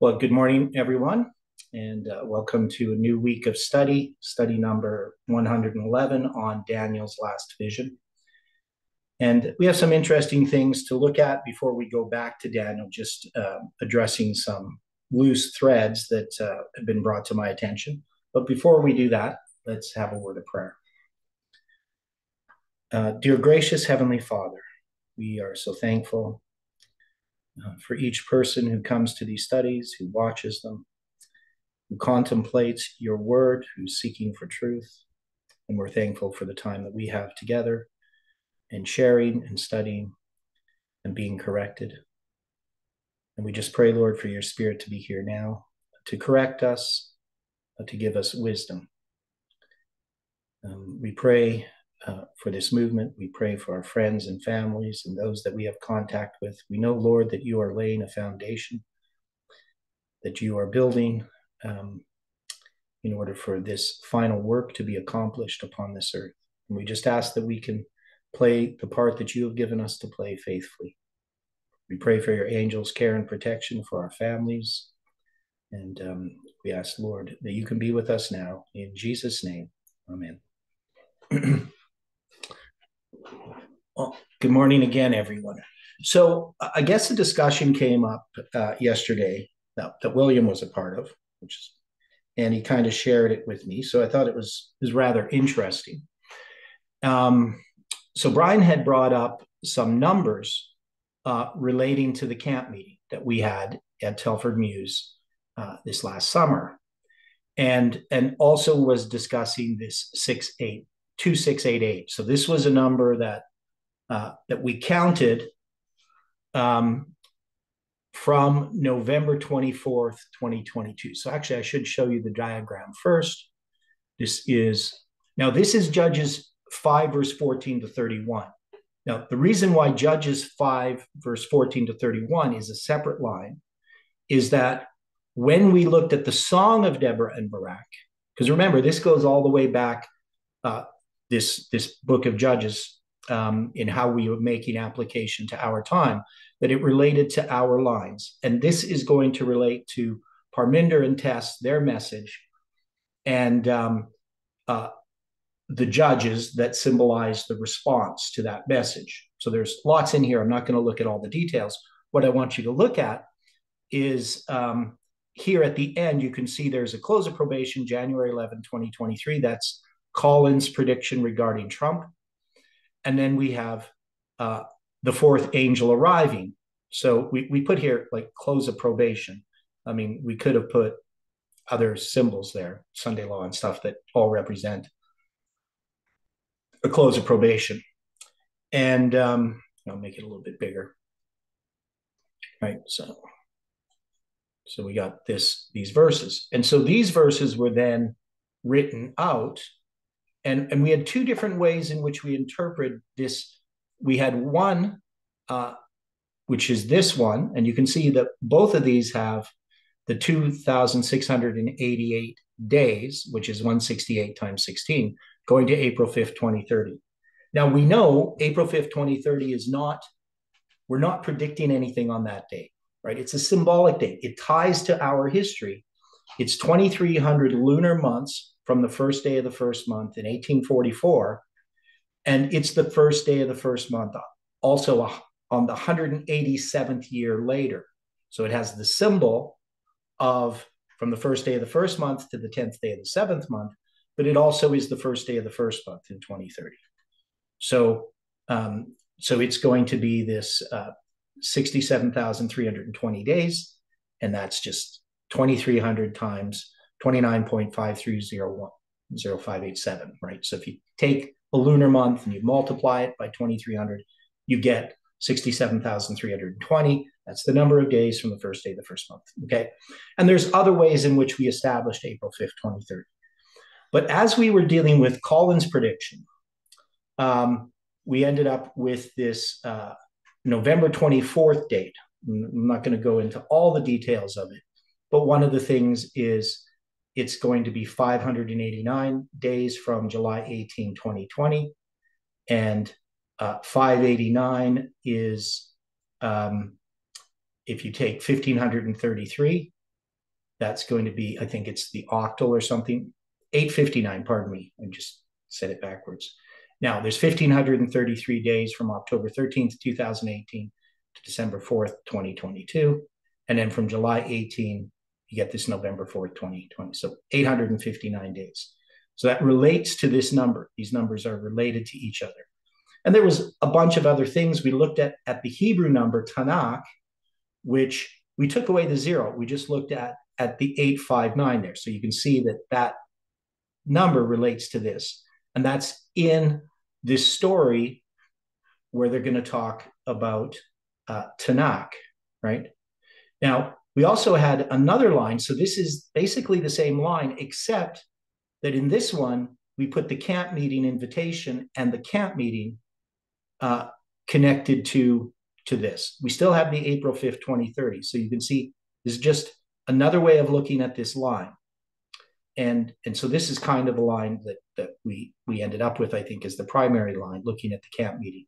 Well, good morning, everyone, and welcome to a new week of study number 111 on Daniel's last vision. And we have some interesting things to look at before we go back to Daniel, just addressing some loose threads that have been brought to my attention. But before we do that, let's have a word of prayer. Dear gracious Heavenly Father, we are so thankful for each person who comes to these studies, who watches them, who contemplates your word, who's seeking for truth. And we're thankful for the time that we have together and sharing and studying and being corrected. And we just pray, Lord, for your Spirit to be here now, to correct us, to give us wisdom. We pray for this movement. We pray for our friends and families and those that we have contact with. We know, Lord, that you are laying a foundation, that you are building in order for this final work to be accomplished upon this earth. And we just ask that we can play the part that you have given us to play faithfully. We pray for your angels' care and protection for our families. And we ask, Lord, that you can be with us now. In Jesus' name, amen. Well, good morning again, everyone. So I guess a discussion came up yesterday that William was a part of, and he kind of shared it with me. So I thought it was rather interesting. So Brian had brought up some numbers relating to the camp meeting that we had at Telford Mews this last summer, and also was discussing this 2688. So this was a number that we counted from November 24th, 2022. So actually, I should show you the diagram first. This is Judges 5, verse 14 to 31. Now, the reason why Judges 5, verse 14 to 31 is a separate line is that when we looked at the Song of Deborah and Barak, because remember, this goes all the way back, this book of Judges, in how we were making application to our time, that it related to our lines. And this is going to relate to Parminder and Tess, their message, and the judges that symbolize the response to that message. So there's lots in here. I'm not going to look at all the details. What I want you to look at is here at the end, you can see there's a close of probation, January 11, 2023. That's Colin's prediction regarding Trump. And then we have the fourth angel arriving. So we put here like close of probation. I mean, we could have put other symbols there, Sunday law and stuff that all represent a close of probation. And I'll make it a little bit bigger. Right, so we got these verses. And so these verses were then written out. And we had two different ways in which we interpret this. We had one, which is this one, and you can see that both of these have the 2,688 days, which is 168 times 16, going to April 5th, 2030. Now, we know April 5th, 2030 we're not predicting anything on that date, right? It's a symbolic date. It ties to our history. It's 2,300 lunar months from the first day of the first month in 1844. And it's the first day of the first month, also on the 187th year later. So it has the symbol of from the first day of the first month to the 10th day of the seventh month, but it also is the first day of the first month in 2030. So it's going to be this 67,320 days, and that's just 2,300 times 29.53010587, right? So if you take a lunar month and you multiply it by 2,300, you get 67,320. That's the number of days from the first day of the first month, okay? And there's other ways in which we established April 5th, 2030. But as we were dealing with Colin's prediction, we ended up with this November 24th date. I'm not going to go into all the details of it, but one of the things is it's going to be 589 days from July 18, 2020. And 589 is, if you take 1,533 That's going to be, I think it's the octal or something. 859, pardon me. I just said it backwards. Now, there's 1,533 days from October 13th, 2018 to December 4th, 2022. And then from July 18, you get this November 4th, 2020. So 859 days. So that relates to this number. These numbers are related to each other. And there was a bunch of other things we looked at the Hebrew number, Tanakh, which we took away the 0. We just looked at the 859 there. So you can see that that number relates to this. And that's in this story where they're going to talk about Tanakh, right? Now, we also had another line. So this is basically the same line, except that in this one, we put the camp meeting invitation and the camp meeting connected to this. We still have the April 5th, 2030. So you can see this is just another way of looking at this line. And so this is kind of a line that we ended up with, I think, as the primary line, looking at the camp meeting.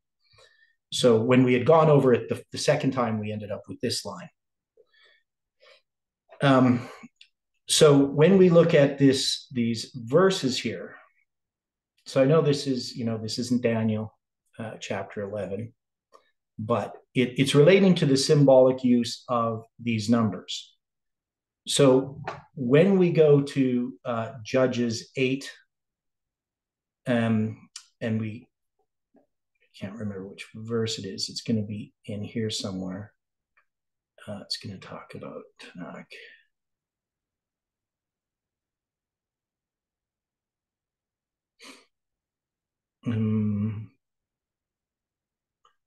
So when we had gone over it the second time, we ended up with this line. So when we look at these verses here, so I know this is, this isn't Daniel chapter 11, but it's relating to the symbolic use of these numbers. So when we go to Judges 8, and I can't remember which verse it is. It's going to be in here somewhere. It's going to talk about Tanakh.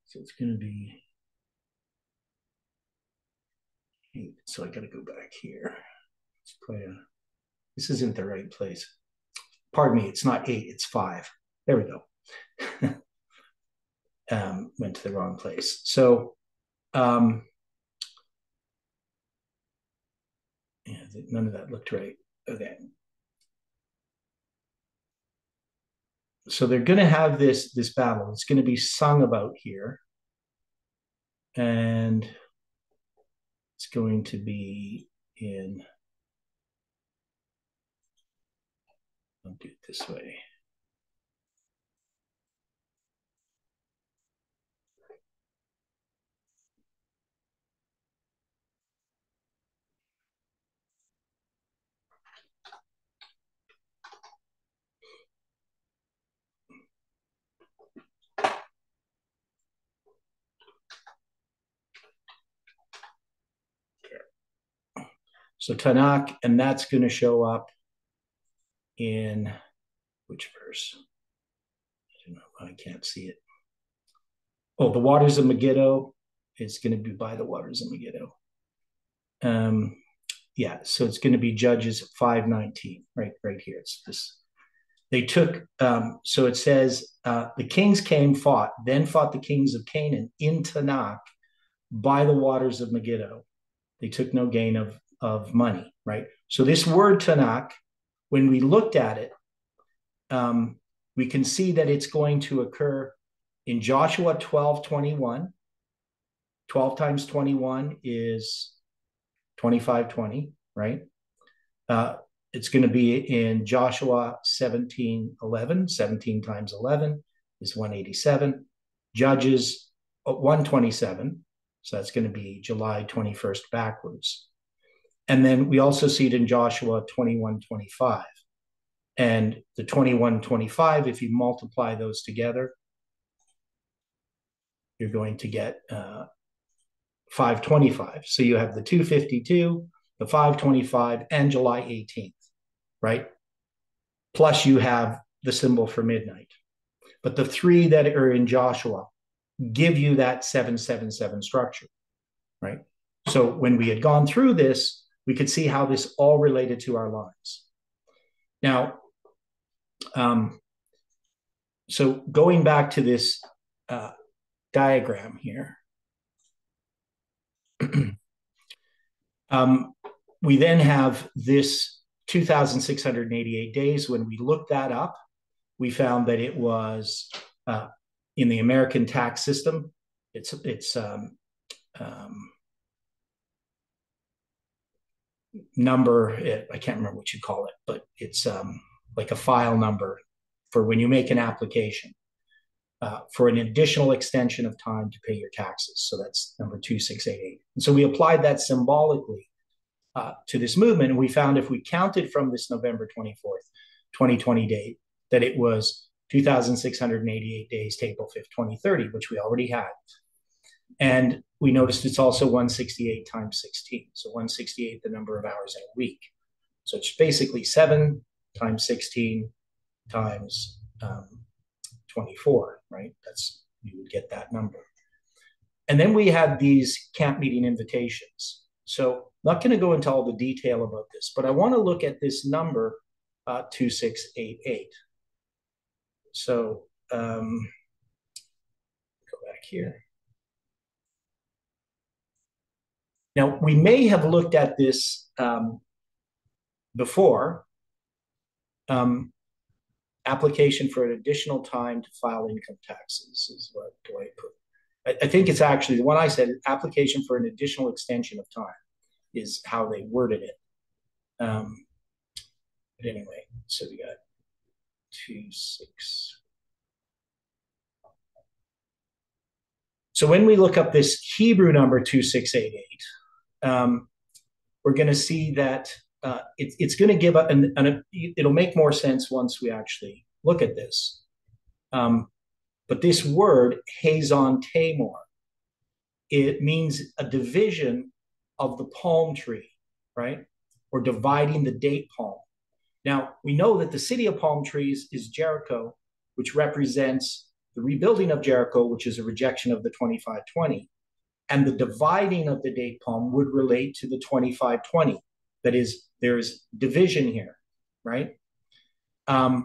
So it's going to be 8. So I got to go back here. This isn't the right place. Pardon me, it's not 8, it's 5. There we go. Went to the wrong place. So, yeah, none of that looked right. Okay. So they're going to have this battle. It's going to be sung about here. And it's going to be in, I'll do it this way. So Tanakh, and that's going to show up in which verse? I don't know. I can't see it. Oh, the waters of Megiddo is going to be by the waters of Megiddo. Yeah, so it's going to be Judges 5:19, right here. It's this. They took, so it says, the kings came, then fought the kings of Canaan in Tanakh by the waters of Megiddo. They took no gain of money, right? So this word Tanakh, when we looked at it, we can see that it's going to occur in Joshua 12:21. 12 times 21 is 25:20, right? It's going to be in Joshua 17:11. 17 times 11 is 187. Judges 127. So that's going to be July 21st backwards. And then we also see it in Joshua 21:25. And the 21:25, if you multiply those together, you're going to get 525. So you have the 252, the 525, and July 18th, right? Plus you have the symbol for midnight. But the 3 that are in Joshua give you that 777 structure, right? So when we had gone through this, we could see how this all related to our lines. Now, so going back to this diagram here, we then have this 2,688 days. When we looked that up, we found that it was in the American tax system. It's number. I can't remember what you call it, but it's like a file number for when you make an application for an additional extension of time to pay your taxes. So that's number 2688. And so we applied that symbolically to this movement, and we found if we counted from this November 24th, 2020 date, that it was 2,688 days, April 5th, 2030, which we already had. And we noticed it's also 168 times 16. So 168, the number of hours in a week. So it's basically 7 times 16 times 24, right? You would get that number. And then we had these camp meeting invitations. So I'm not going to go into all the detail about this, but I want to look at this number 2688. So go back here. Now, we may have looked at this before. Application for an additional time to file income taxes is what do I put? I think it's actually the one I said, application for an additional extension of time is how they worded it. But anyway, so we got 26. So when we look up this Hebrew number 2688, we're going to see that it's going to give up, and it'll make more sense once we actually look at this. But this word, Hazon Tamor, it means a division of the palm tree, right? Or dividing the date palm. Now, we know that the city of palm trees is Jericho, which represents the rebuilding of Jericho, which is a rejection of the 2520. And the dividing of the date palm would relate to the 2520. That is, there's division here, right? If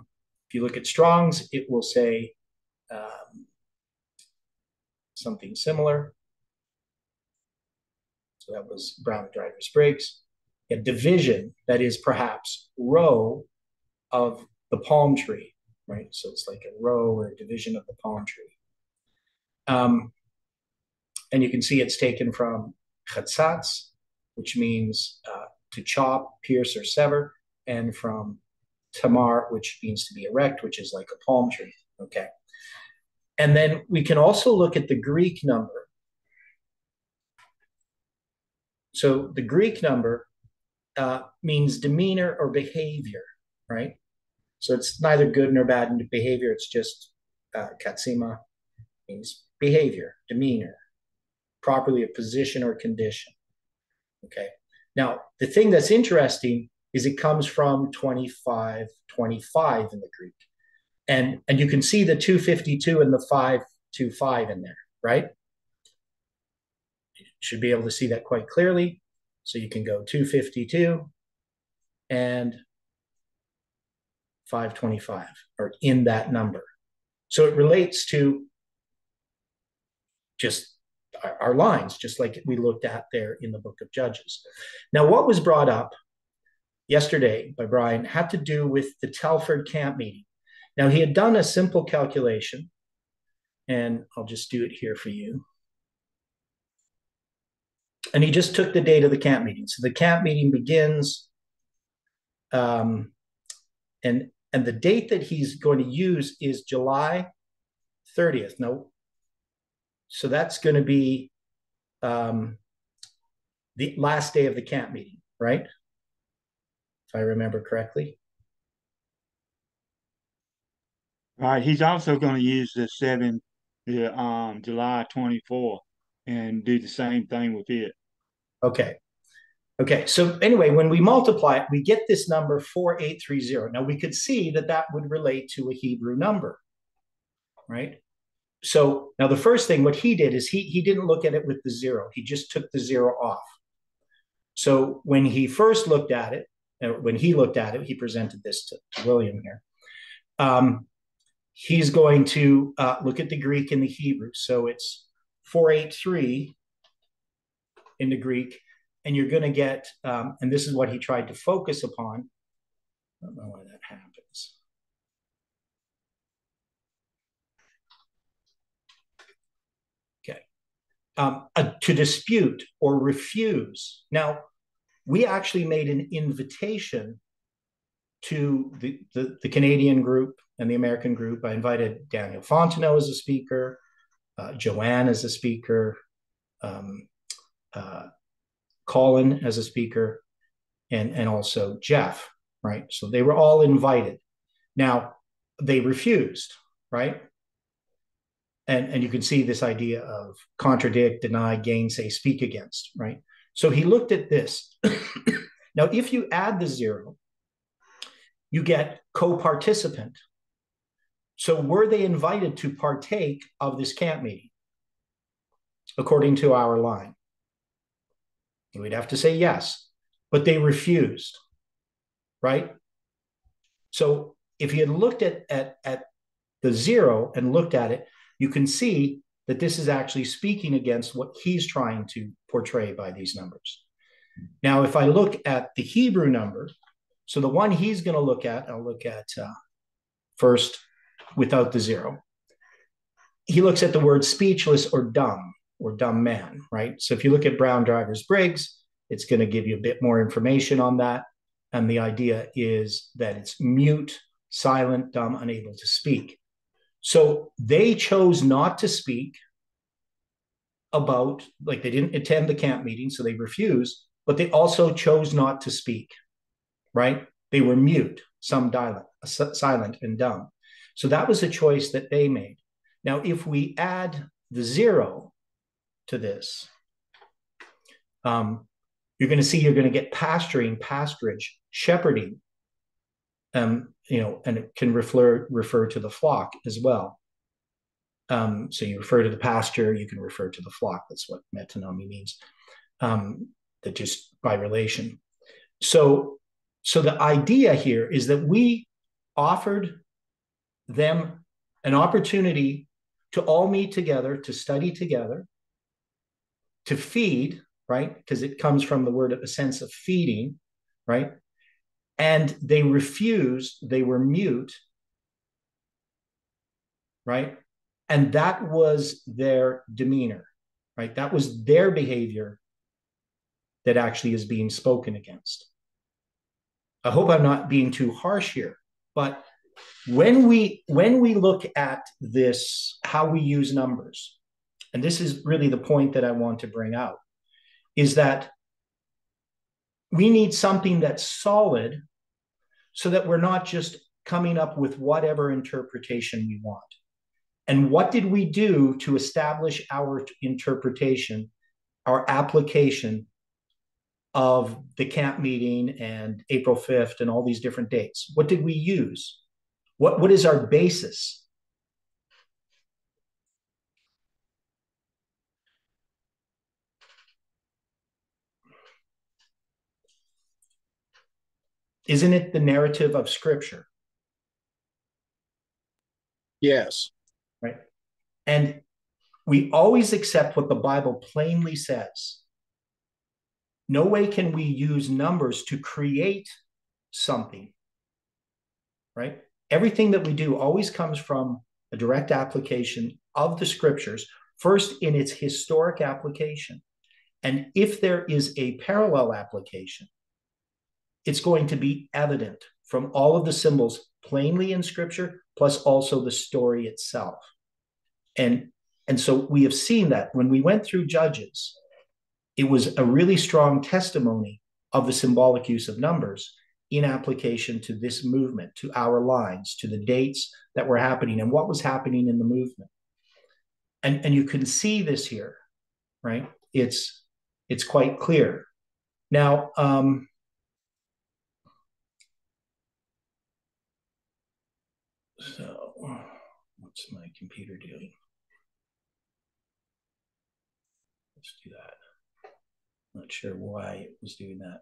you look at Strong's, it will say something similar. So that was Brown, Driver's Briggs. A division, that is perhaps row of the palm tree, right? So it's like a row or a division of the palm tree. And you can see it's taken from chatzatz, which means to chop, pierce, or sever, and from tamar, which means to be erect, which is like a palm tree, okay? And then we can also look at the Greek number. So the Greek number means demeanor or behavior, right? So it's neither good nor bad in behavior. It's just katsima means behavior, demeanor, properly a position or condition, okay? Now, the thing that's interesting is it comes from 2525 in the Greek. And you can see the 252 and the 525 in there, right? You should be able to see that quite clearly. So you can go 252 and 525 are in that number. So it relates to just our lines, just like we looked at there in the book of Judges. Now, what was brought up yesterday by Brian had to do with the Telford camp meeting. Now, he had done a simple calculation, and I'll just do it here for you. And he just took the date of the camp meeting. So the camp meeting begins, and the date that he's going to use is July 30th. No, so that's going to be the last day of the camp meeting, right? If I remember correctly. All right. He's also going to use the July 24 and do the same thing with it. Okay. Okay. So anyway, when we multiply it, we get this number 4830. Now we could see that that would relate to a Hebrew number, right? So now the first thing, what he did is he didn't look at it with the zero. He just took the zero off. So when he first looked at it, he presented this to William here. He's going to look at the Greek and the Hebrew. So it's 483 in the Greek, and you're going to get, and this is what he tried to focus upon. I don't know why that happens. Okay. To dispute or refuse. Now, we actually made an invitation to the Canadian group and the American group. I invited Daniel Fontenot as a speaker, Joanne as a speaker, Colin as a speaker, and also Jeff, right? So they were all invited. Now, they refused, right? And you can see this idea of contradict, deny, gainsay, speak against, right? So he looked at this. Now, if you add the 0, you get co-participant. So were they invited to partake of this camp meeting, according to our line? We'd have to say yes, but they refused, right? So if you had looked at the 0 and looked at it, you can see that this is actually speaking against what he's trying to portray by these numbers. Now, if I look at the Hebrew number, so the one he's going to look at, I'll look at first without the 0. He looks at the word speechless or dumb man, right? So if you look at Brown Drivers Briggs, it's going to give you a bit more information on that. And the idea is that it's mute, silent, dumb, unable to speak. So they chose not to speak about, like they didn't attend the camp meeting, so they refused, but they also chose not to speak, right? They were mute, silent and dumb. So that was a choice that they made. Now, if we add the 0 to this, you're going to see you're going to get pasturing, pasturage, shepherding, and it can refer to the flock as well. So you refer to the pasture, you can refer to the flock. That's what metonymy means, that just by relation. So the idea here is that we offered them an opportunity to all meet together, to study together, to feed, right? Because it comes from the word, a sense of feeding, right? And they refused, they were mute, right? And that was their demeanor, right? That was their behavior that actually is being spoken against. I hope I'm not being too harsh here, but when we look at this, how we use numbers, and this is really the point that I want to bring out, is that we need something that's solid so that we're not just coming up with whatever interpretation we want. And what did we do to establish our interpretation, our application of the camp meeting and April 5th and all these different dates? What did we use? What is our basis? Isn't it the narrative of Scripture? Yes. Right. And we always accept what the Bible plainly says. No way can we use numbers to create something, right? Everything that we do always comes from a direct application of the Scriptures, first in its historic application. And if there is a parallel application, it's going to be evident from all of the symbols plainly in Scripture, plus also the story itself. And so we have seen that when we went through Judges, it was a really strong testimony of the symbolic use of numbers in application to this movement, to our lines, to the dates that were happening and what was happening in the movement. And you can see this here, right? It's quite clear. Now, so what's my computer doing? Let's do that. Not sure why it was doing that.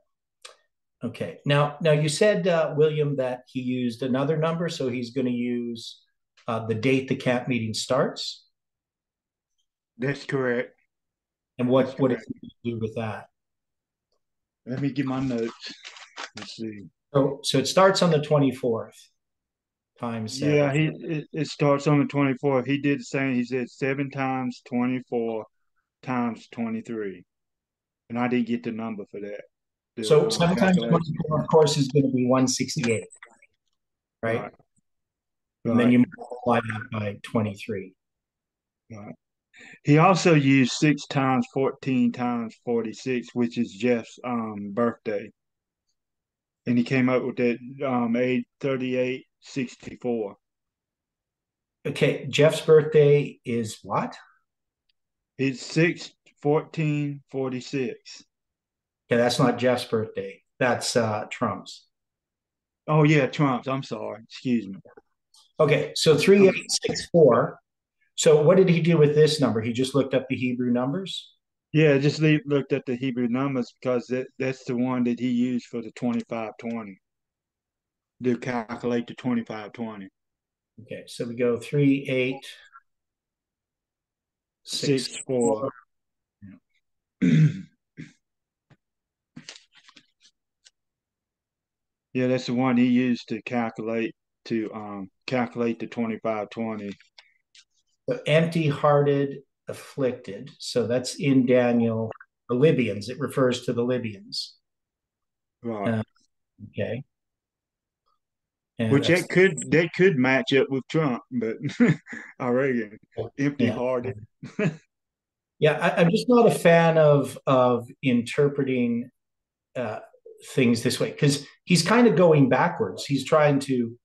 Okay. Now you said, William, that he used another number, so he's going to use the date the camp meeting starts. That's correct. And what is he going to do with that? Let me get my notes. Let's see. So it starts on the 24th times 7. Yeah, it starts on the 24th. He did the same. He said 7 times 24 times 23. And I didn't get the number for that. So 7 times calculation. 24, of course, is going to be 168, right? Right. And then Right. you multiply that by 23. Right. He also used 6 times 14 times 46, which is Jeff's birthday. And he came up with that 83864. Okay, Jeff's birthday is what? It's 6 14 46. Okay, that's not Jeff's birthday. That's Trump's. Oh yeah, Trump's. I'm sorry. Excuse me. Okay, so 3864. So what did he do with this number? He just looked up the Hebrew numbers? Yeah, just looked at the Hebrew numbers because that's the one that he used for the 2520 to calculate the 2520. Okay, so we go 3864. 64. Yeah, that's the one he used to calculate the 2520. So empty-hearted, afflicted. So that's in Daniel, the Libyans. It refers to the Libyans. Right. Okay. And Which that's that could match up with Trump, but I reckon empty yeah. hearted. Yeah, I'm just not a fan of interpreting uh, things this way because he's kind of going backwards. He's trying to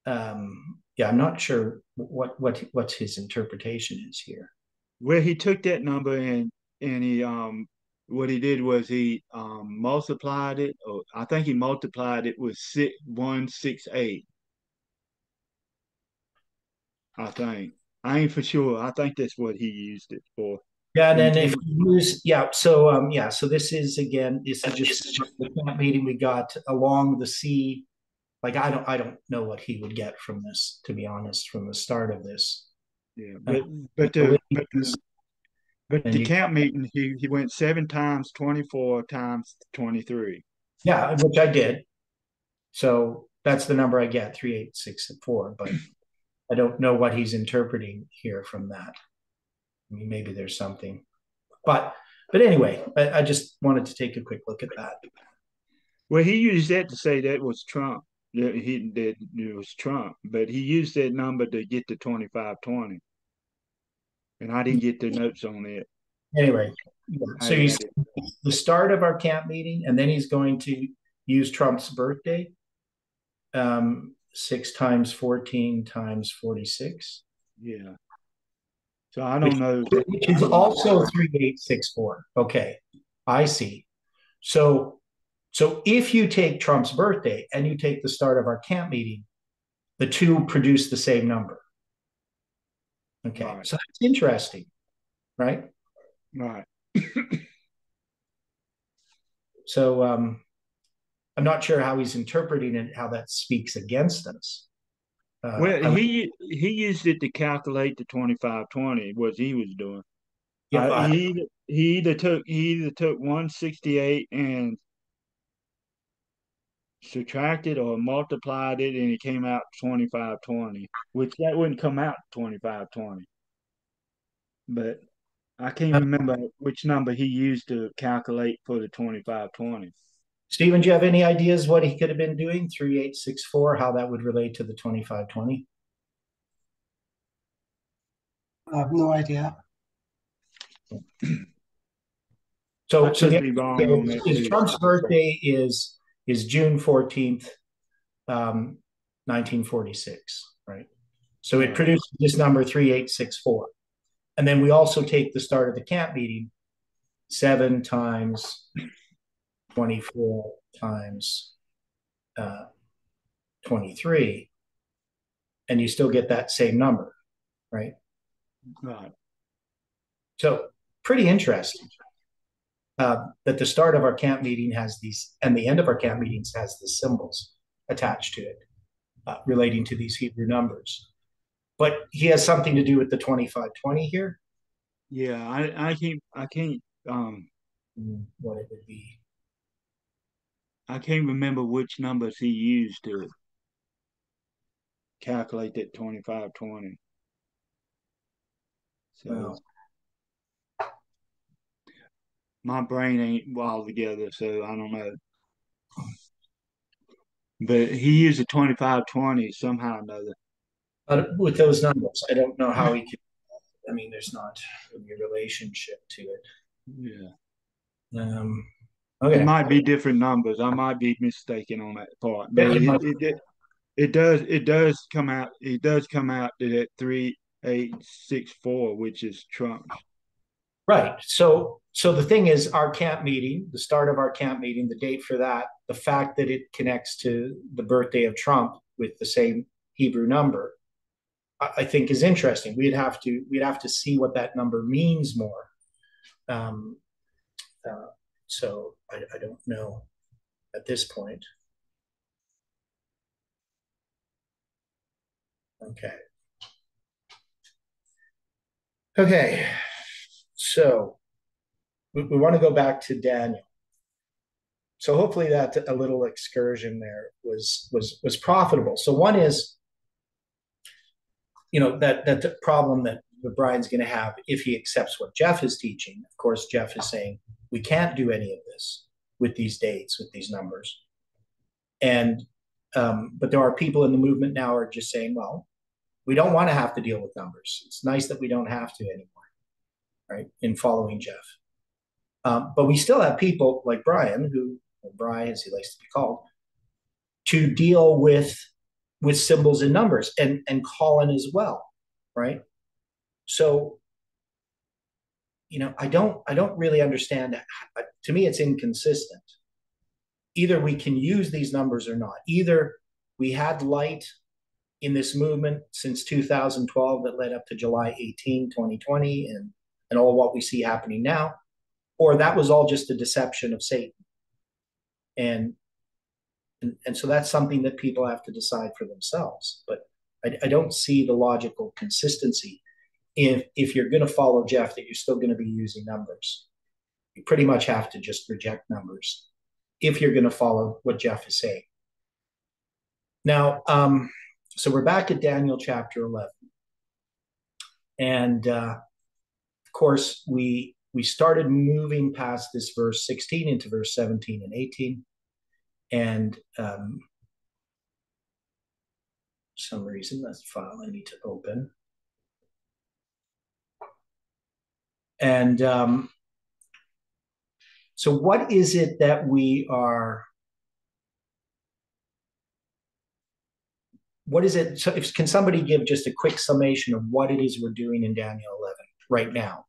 yeah, I'm not sure what's his interpretation is here. Where he took that number and he what he did was he multiplied it, or I think he multiplied it with 6168. I think. I ain't for sure. I think that's what he used it for. Yeah, and And then if we use so this is again, this is just he, the camp meeting we got along the sea. Like I don't know what he would get from this, to be honest, from the start of this. yeah, Uh, but the the but Libyans, but and the you camp meeting he went 7 times 24 times 23. yeah, which I did. So that's the number I get, 3864. But I don't know what he's interpreting here from that. I mean, maybe there's something. But anyway, I just wanted to take a quick look at that. Well, he used that to say that was Trump. That it was Trump, but he used that number to get to 2520, and I didn't get the notes on it. Anyway, I so he's added. the start of our camp meeting, and then he's going to use Trump's birthday, 6 times 14 times 46, Yeah. So I which, don't know. which is also 3864. Okay, I see. So if you take Trump's birthday and you take the start of our camp meeting, the two produce the same number. Okay, Right. so that's interesting, right? Right. So I'm not sure how he's interpreting it, how that speaks against us. Well, I, he used it to calculate the 2520. What he was doing. yeah, He either took 168 and subtracted or multiplied it, and it came out 2520. Which that wouldn't come out 2520. But I can't remember which number he used to calculate for the 2520. Stephen, do you have any ideas what he could have been doing? 3864, how that would relate to the 2520? I have no idea. So, I could be wrong on that is too. Trump's birthday is June 14th, 1946, right? So it Right. produces this number 3864. And then we also take the start of the camp meeting, 7 times 24 times 23, and you still get that same number, right? Right. So pretty interesting that the start of our camp meeting has these, and the end of our camp meetings has the symbols attached to it relating to these Hebrew numbers. But he has something to do with the 2520 here. Yeah, I can't What it would be. I can't remember which numbers he used to calculate that 2520. So Well, My brain ain't all together, so I don't know. But he used a 2520 somehow or another. With those numbers, I don't know how he can. I mean, there's not really a relationship to it. Yeah. Okay. It might be different numbers. I might be mistaken on that part, but Yeah, it does come out. It does come out to that 3864, which is Trump's. right. So the thing is, our camp meeting, the start of our camp meeting, the date for that, the fact that it connects to the birthday of Trump with the same Hebrew number, I think is interesting. We'd have to see what that number means more. Um, so I don't know at this point. Okay. Okay. So we want to go back to Daniel. So hopefully that a little excursion there was profitable. So one is, that the problem that Brian's going to have if he accepts what Jeff is teaching. Of course, Jeff is saying we can't do any of this with these dates, with these numbers. And but there are people in the movement now who are just saying, well, we don't want to have to deal with numbers. It's nice that we don't have to anymore, right? In following Jeff. But we still have people like Brian, or Brian as he likes to be called, to deal with symbols and numbers, and Colin as well, right? So, I don't really understand that. To me, it's inconsistent. Either we can use these numbers or not. Either we had light in this movement since 2012 that led up to July 18, 2020, and all what we see happening now, or that was all just a deception of Satan. And so that's something that people have to decide for themselves. But I don't see the logical consistency if you're going to follow Jeff, that you're still going to be using numbers. You pretty much have to just reject numbers if you're going to follow what Jeff is saying. Now, so we're back at Daniel chapter 11. And of course, we started moving past this verse 16 into verse 17 and 18. And some reason, that's the file I need to open. And so what is it that we are, what is it? So can somebody give just a quick summation of what it is we're doing in Daniel 11 right now?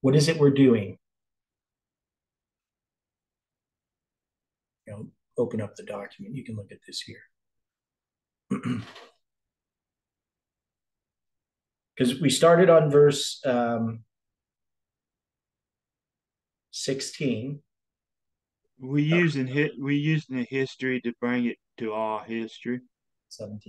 What is it we're doing? Open up the document. You can look at this here. Because we started on verse 16. We using the history to bring it to our history. 17.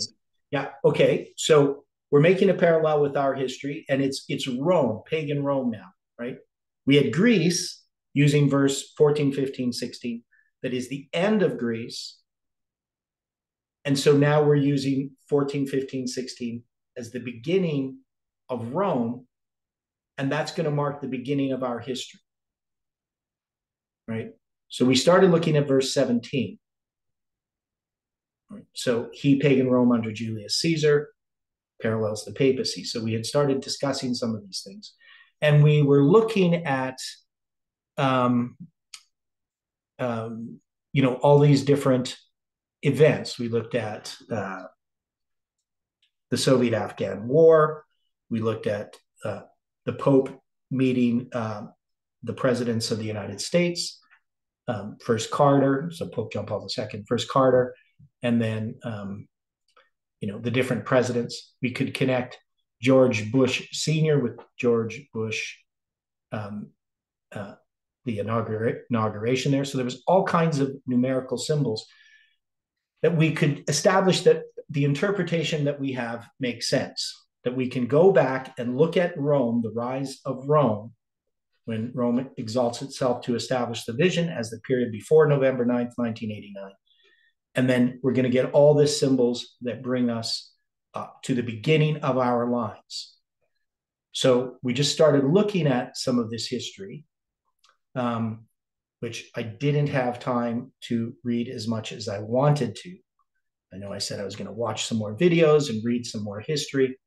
Yeah. Okay. So we're making a parallel with our history, and it's Rome, pagan Rome now, right? We had Greece using verse 14, 15, 16. That is the end of Greece. And so now we're using 14, 15, 16 as the beginning of Rome. And that's going to mark the beginning of our history, right? So we started looking at verse 17. Right? So he, pagan Rome under Julius Caesar, parallels the papacy. So we had started discussing some of these things. And we were looking at all these different events. We looked at the Soviet-Afghan War. We looked at the Pope meeting the presidents of the United States, first Carter, so Pope John Paul II, first Carter, and then the different presidents. We could connect George Bush Sr. with George Bush, the inauguration there. So there was all kinds of numerical symbols that we could establish that the interpretation that we have makes sense, that we can go back and look at Rome, the rise of Rome, when Rome exalts itself to establish the vision as the period before November 9th, 1989. And then we're going to get all the symbols that bring us to the beginning of our lines. So we just started looking at some of this history, which I didn't have time to read as much as I wanted to. I know I said I was going to watch some more videos and read some more history,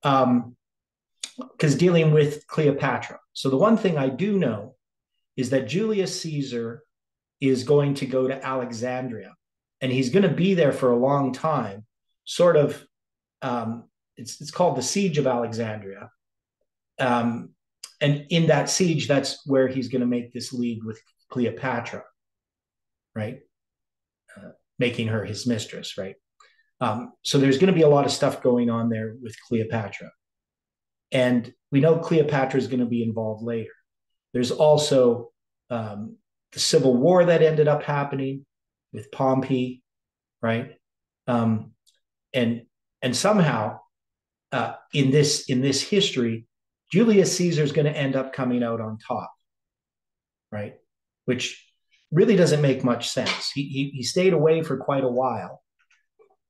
because dealing with Cleopatra. So the one thing I do know is that Julius Caesar is going to go to Alexandria, and he's going to be there for a long time. Sort of, it's called the Siege of Alexandria. And in that siege, that's where he's going to make this league with Cleopatra, right? Making her his mistress, right? So there's going to be a lot of stuff going on there with Cleopatra. And we know Cleopatra is going to be involved later. There's also the civil war that ended up happening with Pompey, right? And somehow in this history, Julius Caesar is going to end up coming out on top, right? Which really doesn't make much sense. He stayed away for quite a while,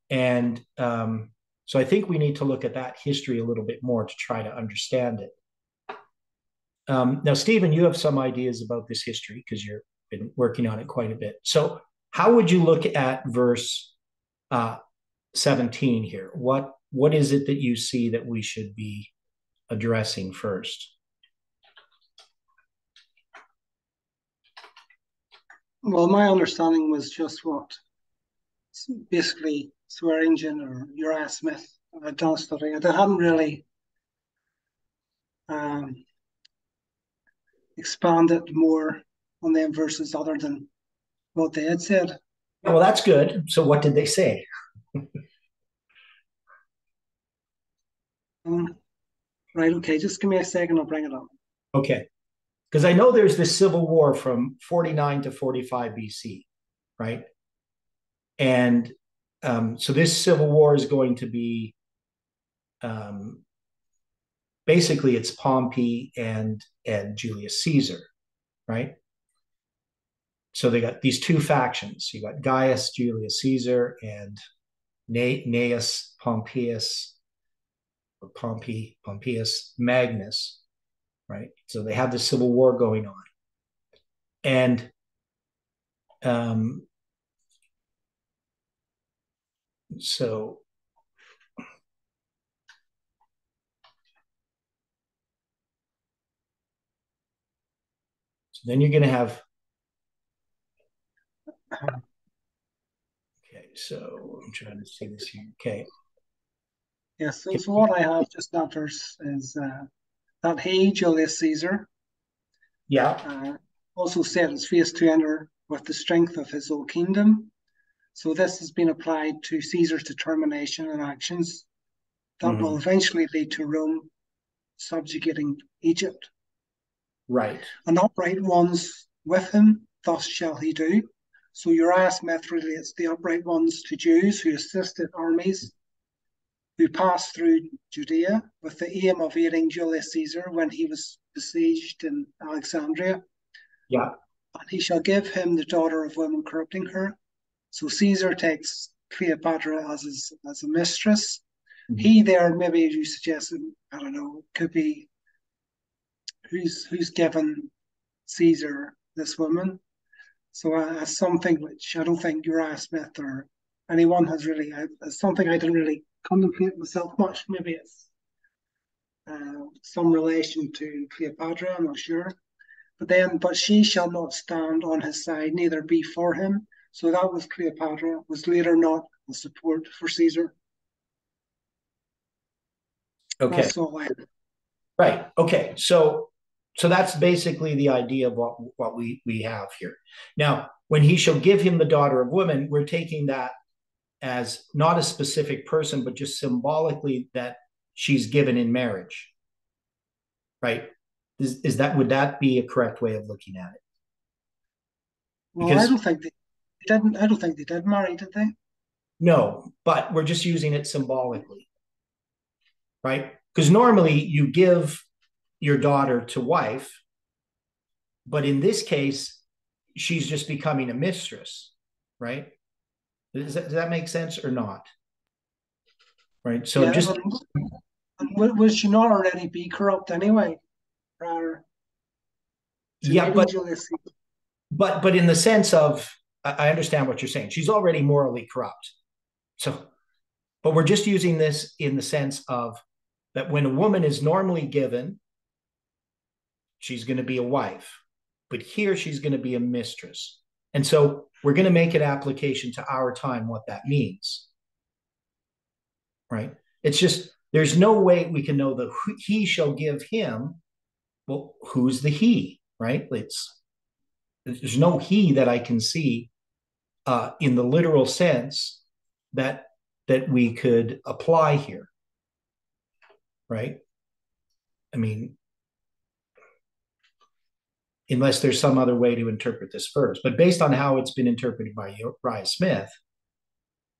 and so I think we need to look at that history a little bit more to try to understand it. Now, Stephen, you have some ideas about this history because you've been working on it quite a bit. So how would you look at verse 17 here? What is it that you see that we should be addressing first? Well, my understanding was just what basically Swearingen or Uriah Smith had done study. They hadn't really expanded more on them verses other than what they had said. Well, that's good. So what did they say? Right, okay, just give me a second, I'll bring it up. Okay. Because I know there's this civil war from 49 to 45 BC, right? And so this civil war is going to be, basically it's Pompey and Julius Caesar, right? So they got these two factions. You got Gaius Julius Caesar and Gnaeus Pompeius, or Pompeius Magnus, right? So they have this civil war going on. And so then you're going to have, okay, so I'm trying to see this here. Okay. Yes, so what I have just that verse is that he, Julius Caesar, also set his face to enter with the strength of his whole kingdom. So this has been applied to Caesar's determination and actions that will eventually lead to Rome subjugating Egypt. Right. And upright ones with him, thus shall he do. So Uriah Smith relates the upright ones to Jews who assisted armies who passed through Judea with the aim of aiding Julius Caesar when he was besieged in Alexandria. Yeah. And he shall give him the daughter of women corrupting her. So Caesar takes Cleopatra as a mistress. He there, maybe as you suggested, I don't know, could be who's given Caesar this woman. So as something which I don't think Uriah Smith or anyone has really, as something I didn't really contemplate myself much. Maybe it's some relation to Cleopatra, I'm not sure. But she shall not stand on his side, neither be for him. So that was Cleopatra, was later not a support for Caesar. Okay. That's all I have. Right. Okay. So that's basically the idea of what we have here. Now, when he shall give him the daughter of women, we're taking that as not a specific person, but just symbolically that she's given in marriage. Right? Would that be a correct way of looking at it? Well, I don't think they did marry, did they? No, but we're just using it symbolically. Right? Because normally you give your daughter to wife, But in this case, she's just becoming a mistress, right? Does that make sense or not? Right. So Yeah, just would she not already be corrupt anyway? Prior to yeah, meeting Julius Caesar? but in the sense of, I understand what you're saying. She's already morally corrupt. So, but we're just using this in the sense of that when a woman is normally given, she's going to be a wife, but here she's going to be a mistress. And so we're going to make an application to our time what that means. Right? It's just, there's no way we can know the he shall give him. Well, who's the he, right? There's no he that I can see in the literal sense that we could apply here, right? I mean, unless there's some other way to interpret this verse. But based on how it's been interpreted by Uriah Smith,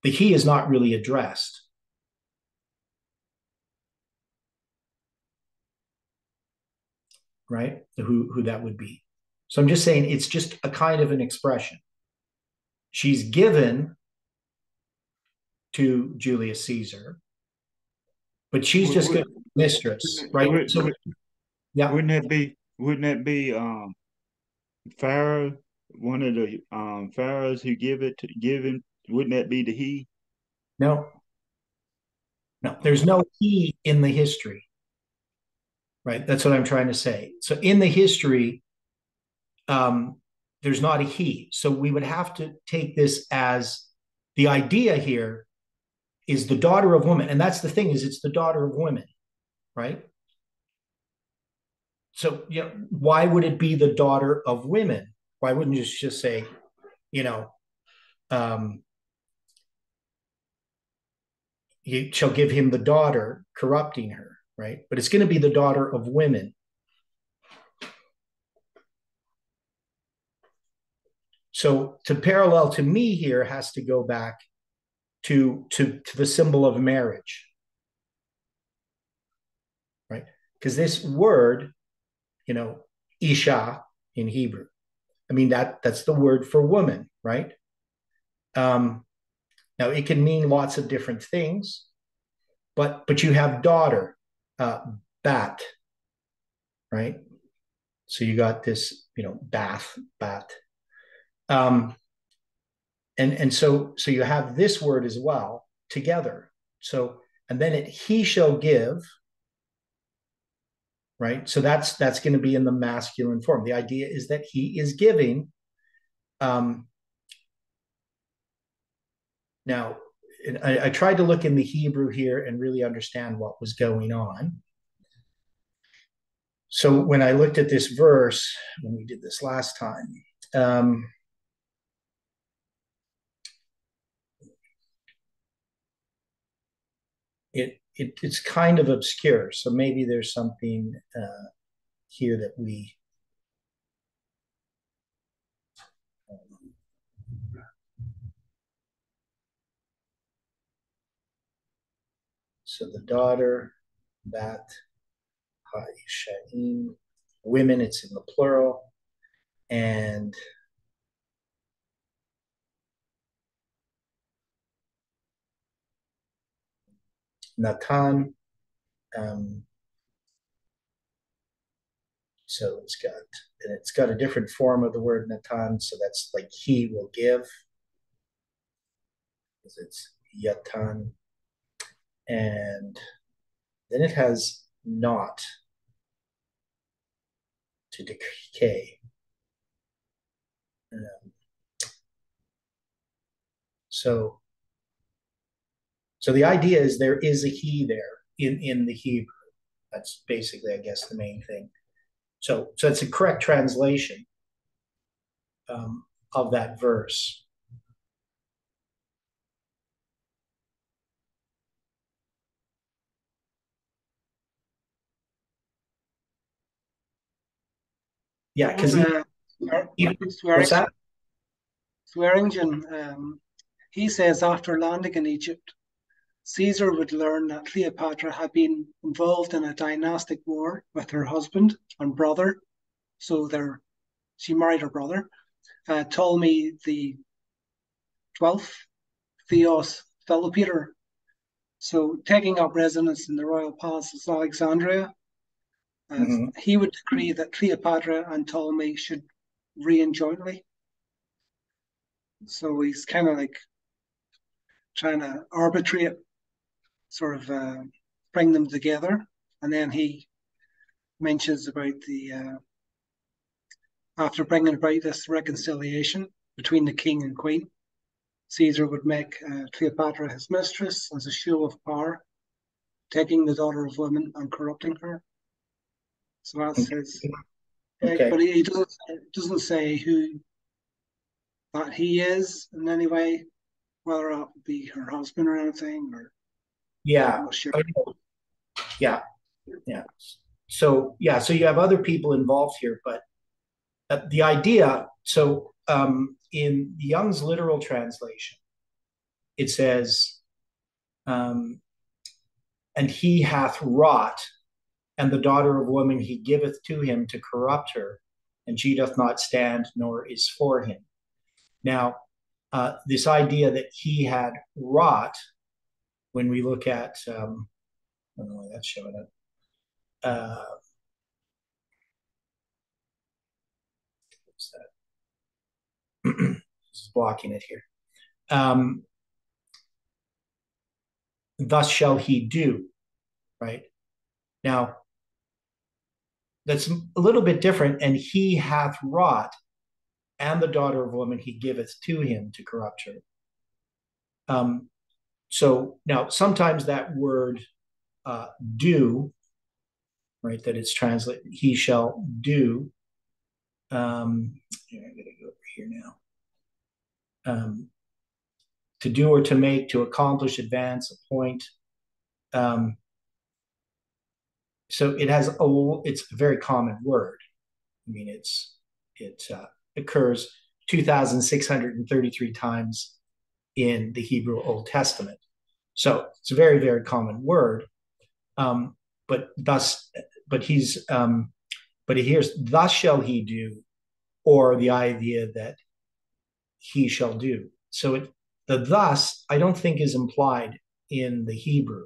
the he is not really addressed. Right? Who that would be. So I'm just saying it's just a kind of an expression. She's given to Julius Caesar, but she's just good mistress, right? So yeah. Wouldn't that be Pharaoh, one of the pharaohs who give him, wouldn't that be the he? No, there's no he in the history. Right? That's what I'm trying to say. So in the history, there's not a he. So we would have to take this as the idea here is the daughter of women. And that's the thing, is it's the daughter of women, right? So, you know, why would it be the daughter of women? Why wouldn't you just say, you know, you shall give him the daughter, corrupting her, right? But it's going to be the daughter of women. So to parallel to me here has to go back to the symbol of marriage, right? Because this word, you know, isha in Hebrew, I mean, that's the word for woman, right? Now it can mean lots of different things, but you have daughter, bat, right? So you got this, you know, bat. And so you have this word as well together. So, and then he shall give, right? So that's going to be in the masculine form. The idea is that he is giving. Now, I tried to look in the Hebrew here and really understand what was going on. So when I looked at this verse, when we did this last time, it's kind of obscure. So maybe there's something here that we. So the daughter, bat, ha'ishaim, women, it's in the plural, and Natan. So it's got a different form of the word Natan. So that's like he will give, because it's Yatan. And then it has not, to decay. So the idea is there is a he there in the Hebrew. That's basically, I guess, the main thing. So it's a correct translation of that verse. Yeah, because what's that? Swearingen, he says after landing in Egypt, Caesar would learn that Cleopatra had been involved in a dynastic war with her husband and brother. So their she married her brother. Ptolemy the 12th, Theos Philopator. So taking up residence in the royal palace of Alexandria, he would decree that Cleopatra and Ptolemy should reign jointly. So he's kind of like trying to arbitrate, sort of bring them together. And then he mentions about the, after bringing about this reconciliation between the king and queen, Caesar would make Cleopatra his mistress as a show of power, taking the daughter of women and corrupting her. So that's his. Okay. But he doesn't say who that he is in any way, whether that would be her husband or anything, or yeah, sure. yeah. So you have other people involved here, but the idea. So in Young's literal translation, it says, "And he hath wrought, and the daughter of woman he giveth to him to corrupt her, and she doth not stand, nor is for him." Now, this idea that he had wrought, when we look at, I don't know why that's showing up. What's that? Just blocking it here. Thus shall he do, right? Now, that's a little bit different. And he hath wrought, and the daughter of woman he giveth to him to corrupt her. So now sometimes that word do, right, that it's translated, he shall do. Here, I'm going to go over here now. To do or to make, to accomplish, advance, appoint. So it's a very common word. I mean, it occurs 2,633 times in the Hebrew Old Testament. So it's a very, very common word. But here's thus shall he do, or the idea that he shall do. So the thus, I don't think, is implied in the Hebrew,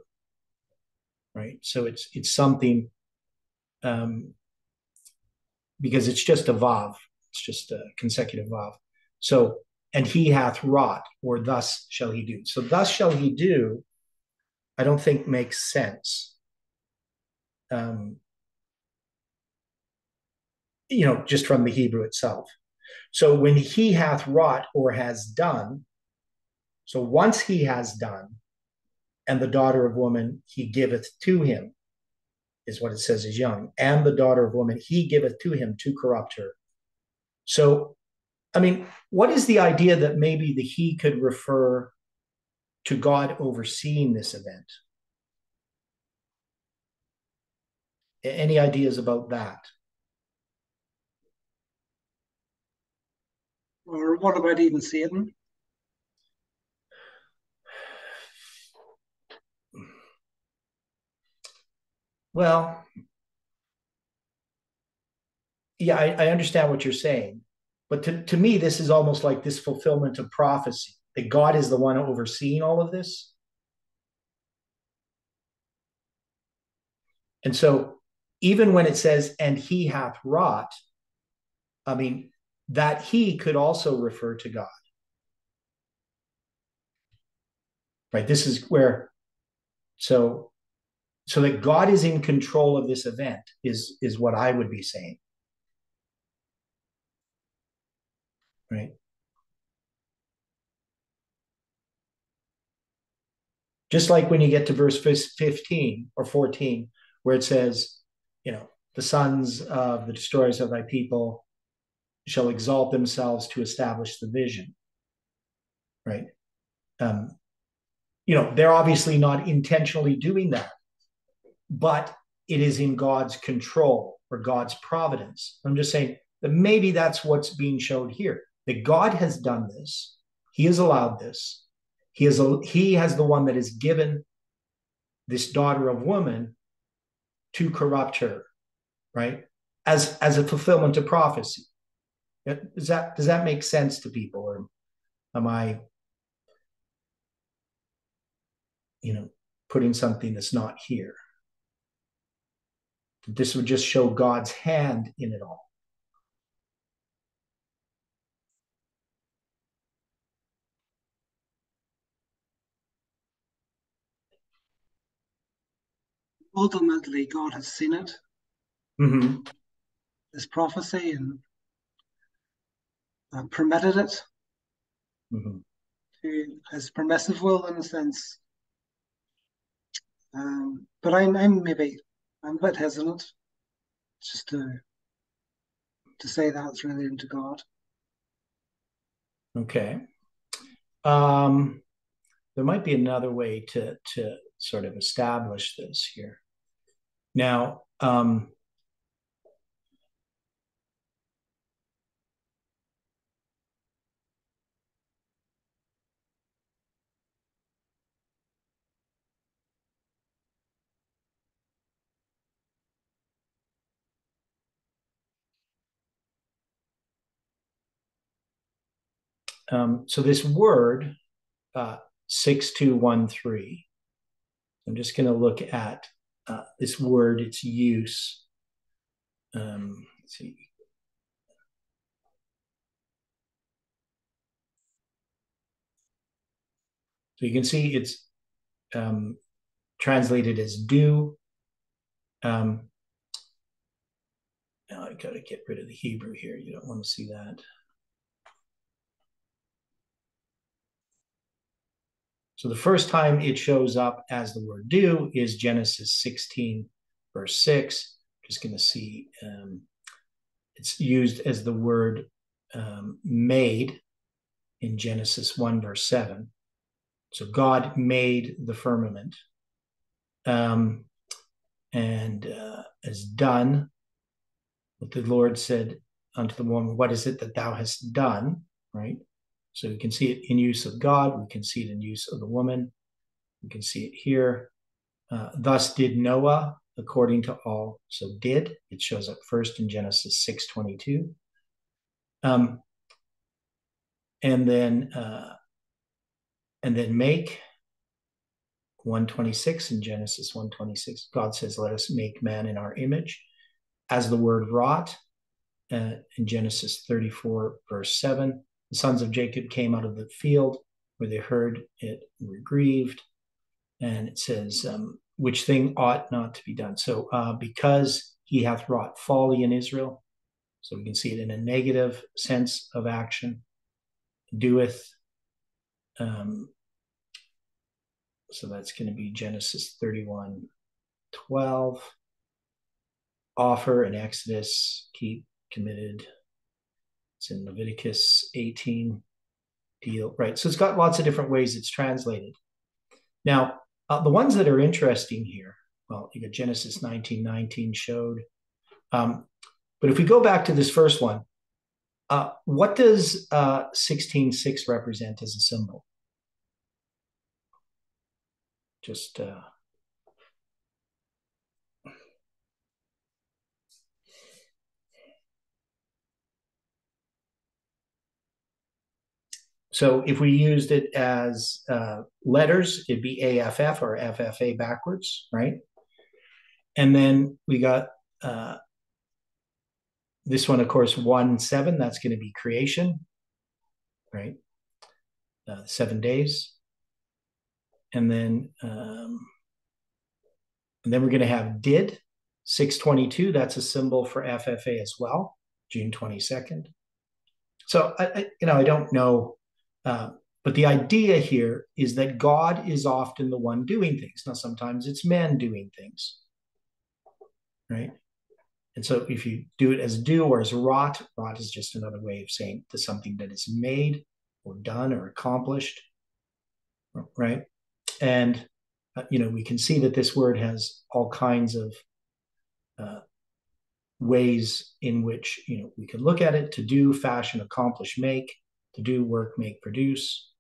right? So it's something, because it's just a vav. It's just a consecutive vav. So, and he hath wrought, or thus shall he do. So thus shall he do, I don't think makes sense. Just from the Hebrew itself. So when he hath wrought or has done, so once he has done, and the daughter of woman he giveth to him, is what it says is Young, and the daughter of woman he giveth to him to corrupt her. So, I mean, what is the idea that maybe the he could refer to God overseeing this event? Any ideas about that? Or what about even Satan? Well, yeah, I understand what you're saying. But to me, this is almost like this fulfillment of prophecy, that God is the one overseeing all of this. And so even when it says, and he hath wrought, I mean, that he could also refer to God. Right? This is where, so that God is in control of this event is what I would be saying. Right? Just like when you get to verse 15 or 14, where it says, the sons of the destroyers of thy people shall exalt themselves to establish the vision. Right? They're obviously not intentionally doing that, but it is in God's control or God's providence. I'm just saying that maybe that's what's being showed here, that God has done this. He has allowed this. He has the one that has given this daughter of woman to corrupt her, right? As a fulfillment of prophecy. Does that make sense to people, or am I, putting something that's not here? This would just show God's hand in it all. Ultimately, God has seen it. Mm-hmm. This prophecy, and permitted it Mm-hmm. to his permissive will, in a sense. But I'm a bit hesitant just to say that's related to God. Okay. There might be another way to sort of establish this here. Now, so this word, 6213, I'm just going to look at this word, its use. Let's see. So you can see it's translated as do. Now I got to get rid of the Hebrew here. You don't want to see that. So the first time it shows up as the word do is Genesis 16, verse 6. Just going to see it's used as the word made in Genesis 1, verse 7. So God made the firmament, and as done, what the Lord said unto the woman, what is it that thou hast done, right? So we can see it in use of God. We can see it in use of the woman. We can see it here. Thus did Noah, according to all. So did, it shows up first in Genesis 6:22. And then make, 1:26 in Genesis 1:26. God says, let us make man in our image. As the word wrought, in Genesis 34, verse 7, the sons of Jacob came out of the field where they heard it, were grieved. And it says, which thing ought not to be done. So because he hath wrought folly in Israel, so we can see it in a negative sense of action, doeth. So that's going to be Genesis 31:12. Offer in Exodus, keep, committed. It's in Leviticus 18, deal, right? So it's got lots of different ways it's translated. Now, the ones that are interesting here, well, you got Genesis 19:19 showed. But if we go back to this first one, what does 16:6 represent as a symbol? Just so if we used it as letters, it'd be AFF or FFA backwards, right? And then we got this one, of course, 1:7. That's going to be creation, right? 7 days. And then we're going to have did, 6:22. That's a symbol for FFA as well, June 22nd. So I don't know, but the idea here is that God is often the one doing things. Now, sometimes it's man doing things, right? And so if you do it as do or as wrought is just another way of saying to something that is made or done or accomplished, right? And, we can see that this word has all kinds of ways in which, we can look at it: to do, fashion, accomplish, make, to do, work, make, produce,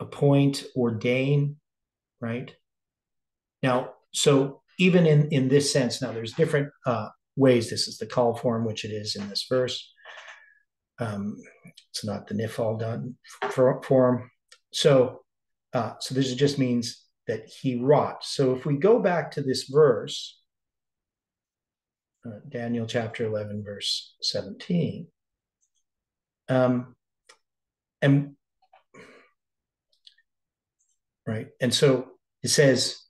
appoint, ordain, right? Now, so even in this sense, now there's different ways. This is the call form, which it is in this verse. It's not the if all done form. So this just means that he wrought. So if we go back to this verse, Daniel chapter 11, verse 17, and right, and so it says,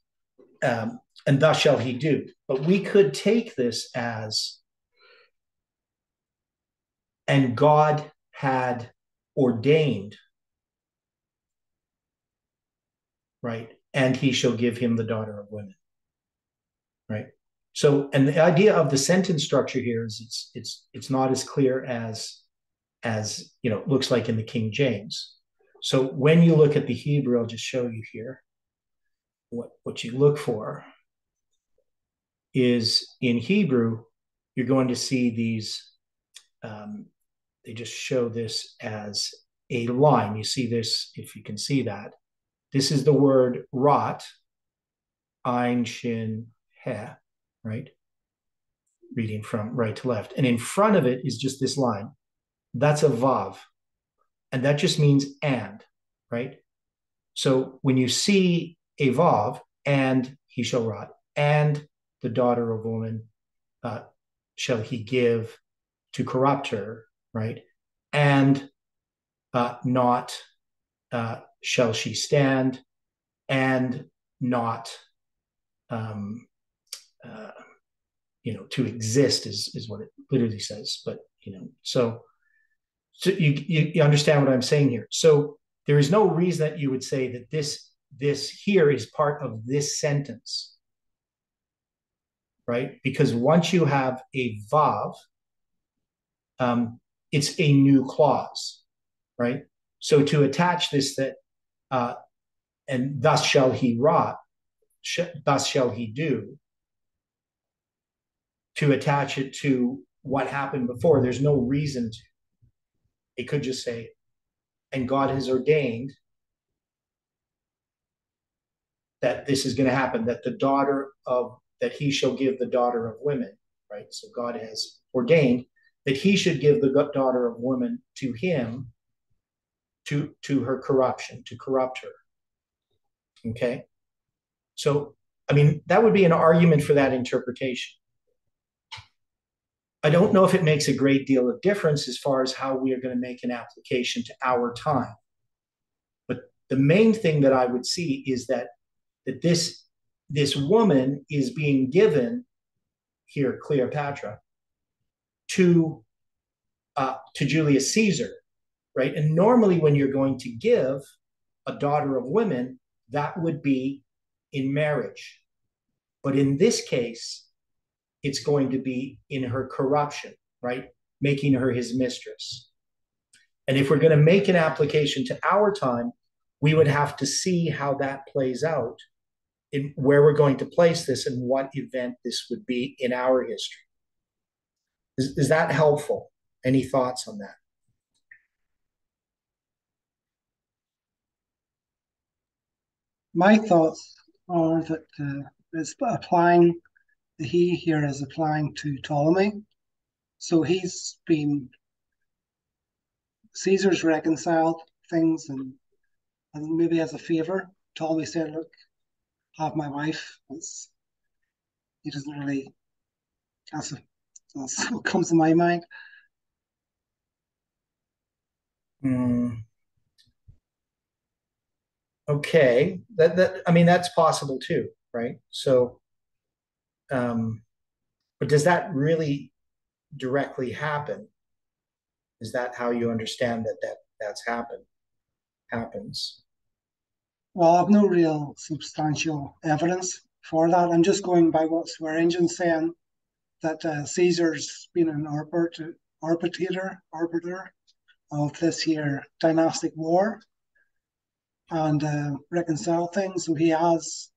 and thus shall he do. But we could take this as, and God had ordained, right, and he shall give him the daughter of women, right? So, and the idea of the sentence structure here is it's not as clear as looks like in the King James. So when you look at the Hebrew, I'll just show you here what you look for is in Hebrew, you're going to see these, they just show this as a line. You see this, if you can see that. This is the word rot, ein, shin, he, right? Reading from right to left. And in front of it is just this line. That's a vav. And that just means and, right? So when you see a vav, and he shall rot, and the daughter of woman shall he give to corrupt her, right? And not shall she stand, and not to exist is what it literally says. But so you understand what I'm saying here. So there is no reason that you would say that this here is part of this sentence, right? Because once you have a vav, it's a new clause, right? So to attach this that and thus shall he rot, thus shall he do, to attach it to what happened before, there's no reason to. It could just say, and God has ordained that this is going to happen, that he shall give the daughter of women, right? So God has ordained that he should give the daughter of woman to him, to her corruption, to corrupt her. Okay? So, I mean, that would be an argument for that interpretation. I don't know if it makes a great deal of difference as far as how we are going to make an application to our time. But the main thing that I would see is that this woman is being given here, Cleopatra, to Julius Caesar, right? And normally when you're going to give a daughter of women, that would be in marriage. But in this case, it's going to be in her corruption, right? Making her his mistress. And if we're going to make an application to our time, we would have to see how that plays out, in where we're going to place this and what event this would be in our history. Is that helpful? Any thoughts on that? My thoughts are that it's applying, the he here is applying to Ptolemy. So Caesar's reconciled things, and maybe as a favor, Ptolemy said, look, have my wife. He doesn't really, that's what comes to my mind. Okay, I mean, that's possible too, right? So, but does that really directly happen? Is that how you understand that's happens? Well, I've no real substantial evidence for that. I'm just going by what Swearengen's saying, that Caesar's been an arbiter of this here dynastic war and reconcile things. So he has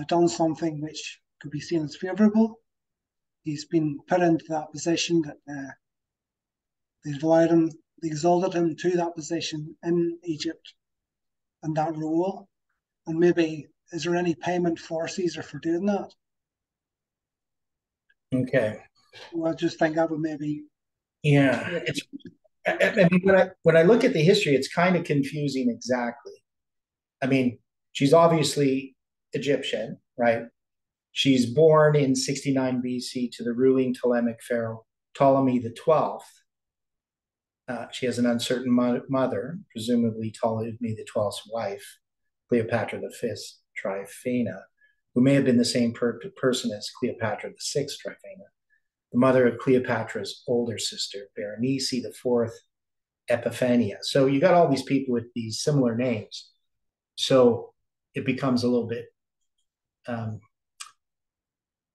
done something which could be seen as favourable. He's been put into that position that they exalted him to that position in Egypt and that role. And maybe, is there any payment for Caesar for doing that? Okay. Well, I just think that would maybe. Yeah. It's. I mean, when I look at the history, it's kind of confusing exactly. I mean, she's obviously Egyptian, right? She's born in 69 BC to the ruling Ptolemaic pharaoh Ptolemy the 12th. She has an uncertain mother, presumably Ptolemy the 12th's wife, Cleopatra the 5th Tryphena, who may have been the same person as Cleopatra the 6th Tryphena, the mother of Cleopatra's older sister, Berenice the 4th Epiphania. So you got all these people with these similar names. So it becomes a little bit.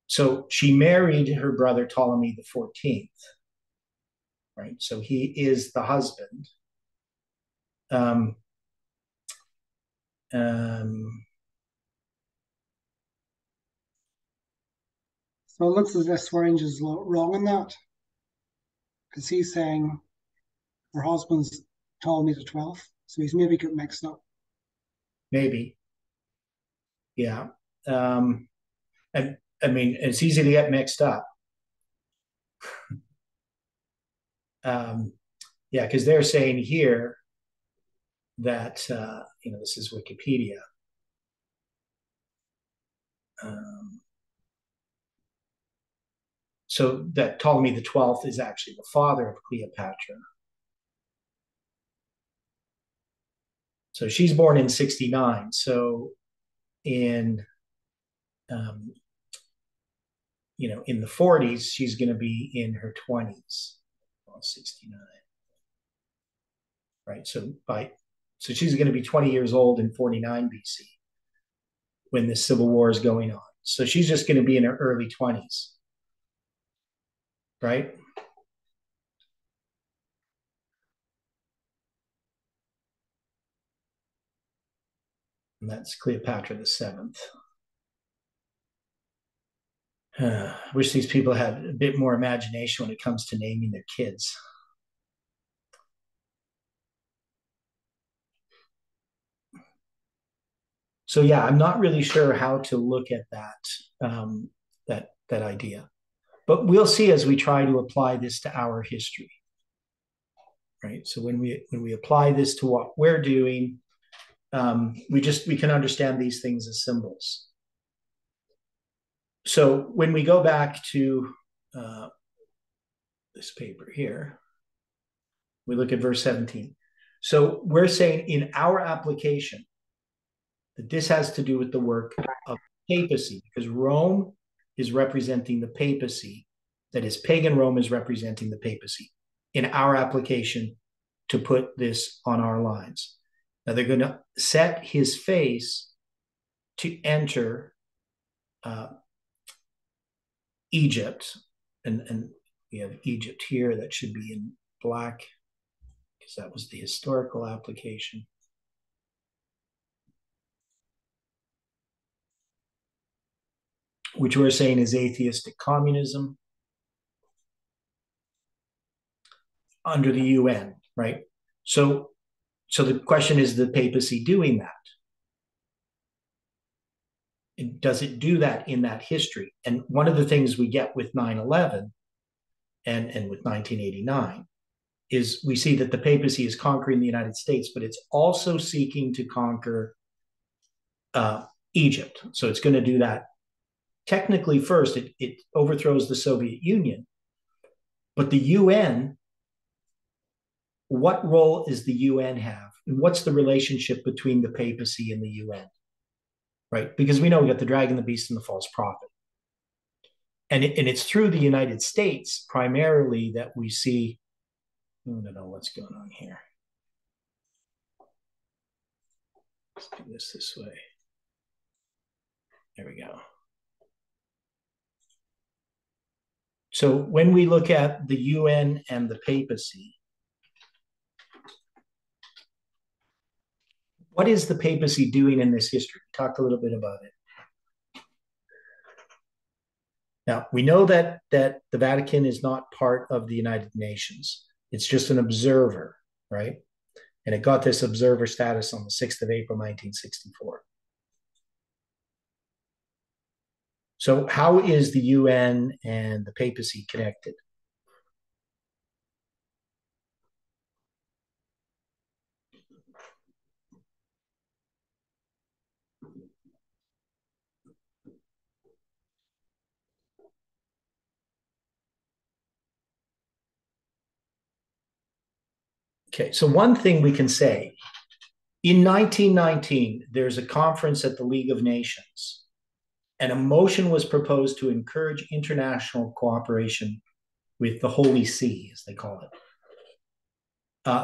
So she married her brother Ptolemy the 14th, right? So he is the husband. So it looks as if Swearingen is wrong in that, because he's saying her husband's Ptolemy the 12th, so he's maybe got mixed up. Maybe, yeah. And I mean, it's easy to get mixed up. Yeah, because they're saying here that this is Wikipedia. So that Ptolemy the 12th is actually the father of Cleopatra. So she's born in 69. So in in the 40s, she's going to be in her 20s. Well, 69. Right. So she's going to be 20 years old in 49 BC when the Civil War is going on. So she's just going to be in her early 20s. Right. And that's Cleopatra the 7th. Wish these people had a bit more imagination when it comes to naming their kids. So yeah, I'm not really sure how to look at that that idea, but we'll see as we try to apply this to our history. Right. So when we apply this to what we're doing, we can understand these things as symbols. So when we go back to this paper here, we look at verse 17. So we're saying in our application that this has to do with the work of papacy, because Rome is representing the papacy. That is, pagan Rome is representing the papacy in our application to put this on our lines. Now they're going to set his face to enter Egypt, and we have Egypt here. That should be in black because that was the historical application. Which we're saying is atheistic communism under the UN, right? So the question is, the papacy doing that? Does it do that in that history? And one of the things we get with 9/11 and with 1989 is we see that the papacy is conquering the United States, but it's also seeking to conquer Egypt. So it's going to do that. Technically, first, it overthrows the Soviet Union. But the UN, what role does the UN have? And what's the relationship between the papacy and the UN? Right? Because we know we got the dragon, the beast, and the false prophet. And it's through the United States primarily that we see, I don't know what's going on here. Let's do this way. There we go. So when we look at the UN and the papacy, what is the papacy doing in this history? We talked a little bit about it. Now, we know that the Vatican is not part of the United Nations. It's just an observer, right? And it got this observer status on the 6th of April, 1964. So how is the UN and the papacy connected? Okay, so one thing we can say, in 1919, there's a conference at the League of Nations, and a motion was proposed to encourage international cooperation with the Holy See, as they call it.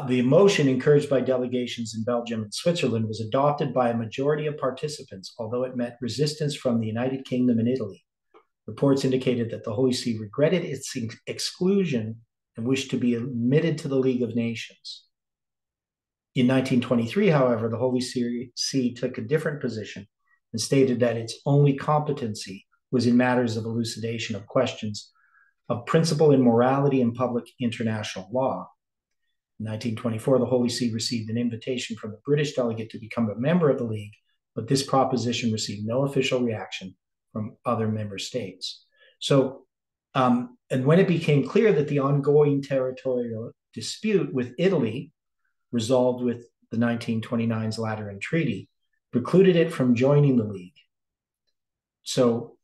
The motion, encouraged by delegations in Belgium and Switzerland, was adopted by a majority of participants, although it met resistance from the United Kingdom and Italy. Reports indicated that the Holy See regretted its exclusion and wished to be admitted to the League of Nations. In 1923, however, the Holy See took a different position and stated that its only competency was in matters of elucidation of questions of principle in morality and public international law. In 1924, the Holy See received an invitation from the British delegate to become a member of the League, but this proposition received no official reaction from other member states. So, and when it became clear that the ongoing territorial dispute with Italy, resolved with the 1929's Lateran Treaty, precluded it from joining the League. So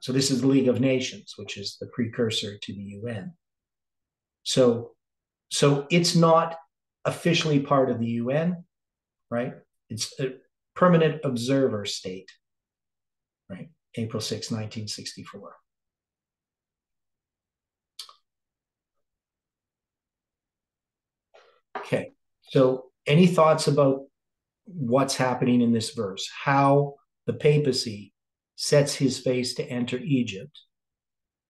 this is the League of Nations, which is the precursor to the UN. So it's not officially part of the UN, right? It's a permanent observer state, right? April 6, 1964. Okay, so any thoughts about what's happening in this verse? How the papacy sets his face to enter Egypt.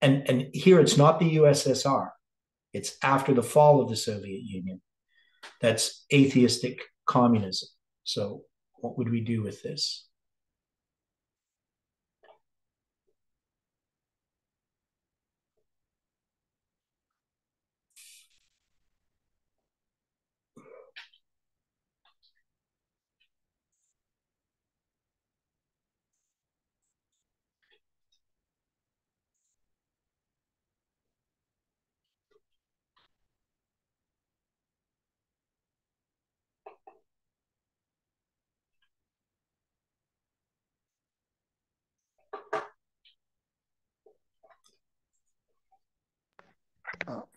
And here it's not the USSR. It's after the fall of the Soviet Union. That's atheistic communism. So what would we do with this?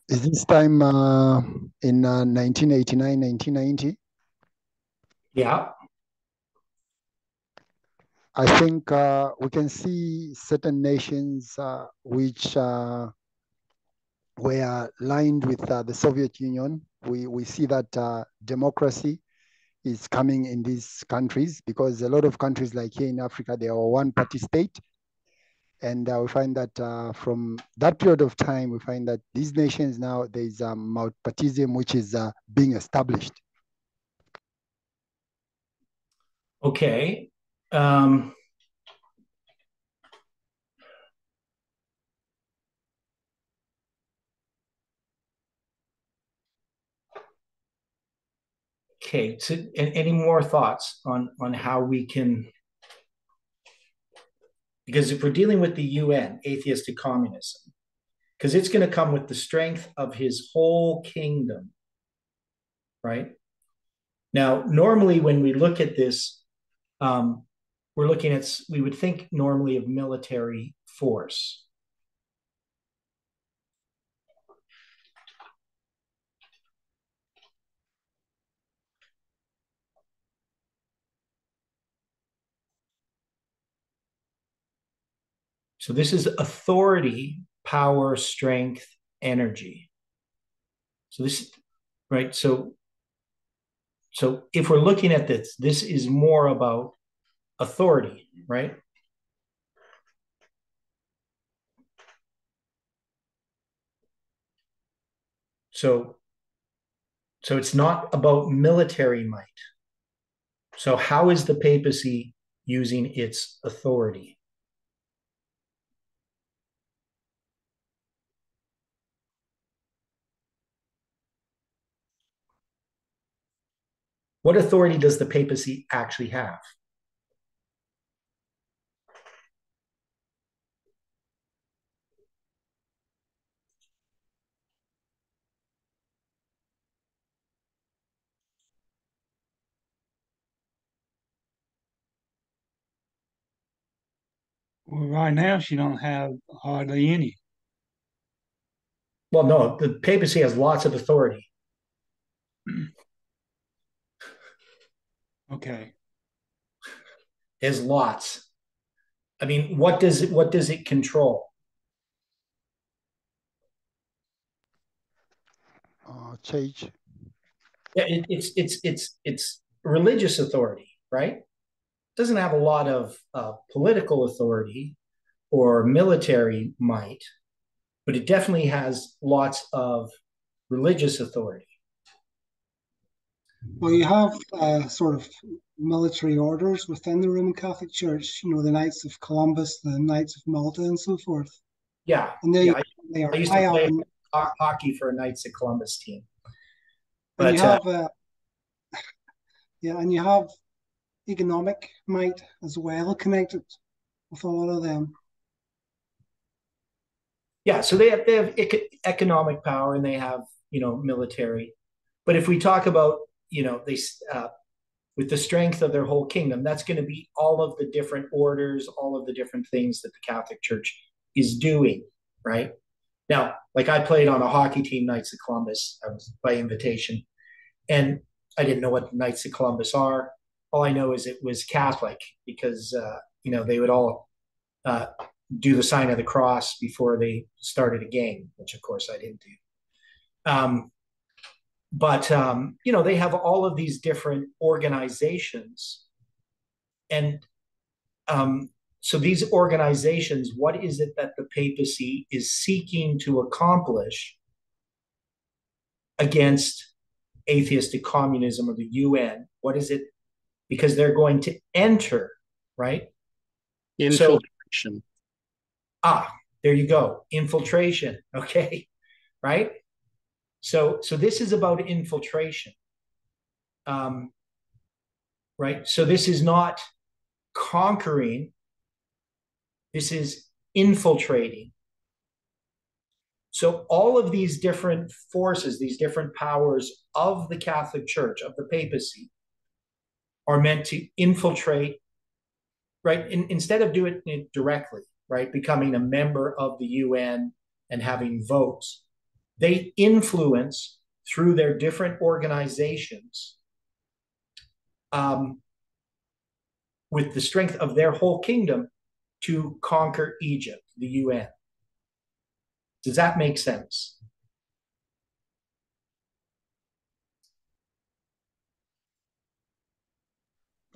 Is this time in 1989, 1990? Yeah. I think we can see certain nations which were aligned with the Soviet Union. We see that democracy is coming in these countries, because a lot of countries like here in Africa, they are one-party state. And we find that from that period of time, we find that these nations now, there's multipartyism which is being established. Okay. Okay, so any more thoughts on how we can, because if we're dealing with the UN, atheistic communism, because it's going to come with the strength of his whole kingdom, right? Now, normally when we look at this, we're looking at, we would think normally of military force. So this is authority, power, strength, energy. So this, right? So if we're looking at this, this is more about authority, right? So it's not about military might. So how is the papacy using its authority? What authority does the papacy actually have? Well, right now she don't have hardly any. Well, no, the papacy has lots of authority. Okay. Has lots. I mean, what does it control? Church. Yeah, it's religious authority, right? It doesn't have a lot of political authority or military might, but it definitely has lots of religious authority. Well, you have sort of military orders within the Roman Catholic Church, you know, the Knights of Columbus, the Knights of Malta, and so forth. Yeah, And they I are used to high up play in, hockey for a Knights of Columbus team. and you But have yeah, and you have economic might as well connected with a lot of them. yeah, so they have economic power and they have, you know, military. But if we talk about, you know, they with the strength of their whole kingdom, that's going to be all of the different orders, all of the different things that the Catholic Church is doing, right? Now, like I played on a hockey team, Knights of Columbus. I was by invitation, and I didn't know what the Knights of Columbus are. All I know is it was Catholic because you know, they would all uh, do the sign of the cross before they started a game, which of course I didn't do. But you know, they have all of these different organizations, and so these organizations, what is it that the papacy is seeking to accomplish against atheistic communism or the UN? What is it? Because they're going to enter, right? Infiltration. So, there you go. Infiltration. Okay. Right. So this is about infiltration. Right. So this is not conquering. This is infiltrating. So all of these different forces, these different powers of the Catholic Church, of the papacy, are meant to infiltrate, right? Instead of doing it directly, right? Becoming a member of the UN and having votes, they influence through their different organizations with the strength of their whole kingdom to conquer Egypt, the UN. Does that make sense?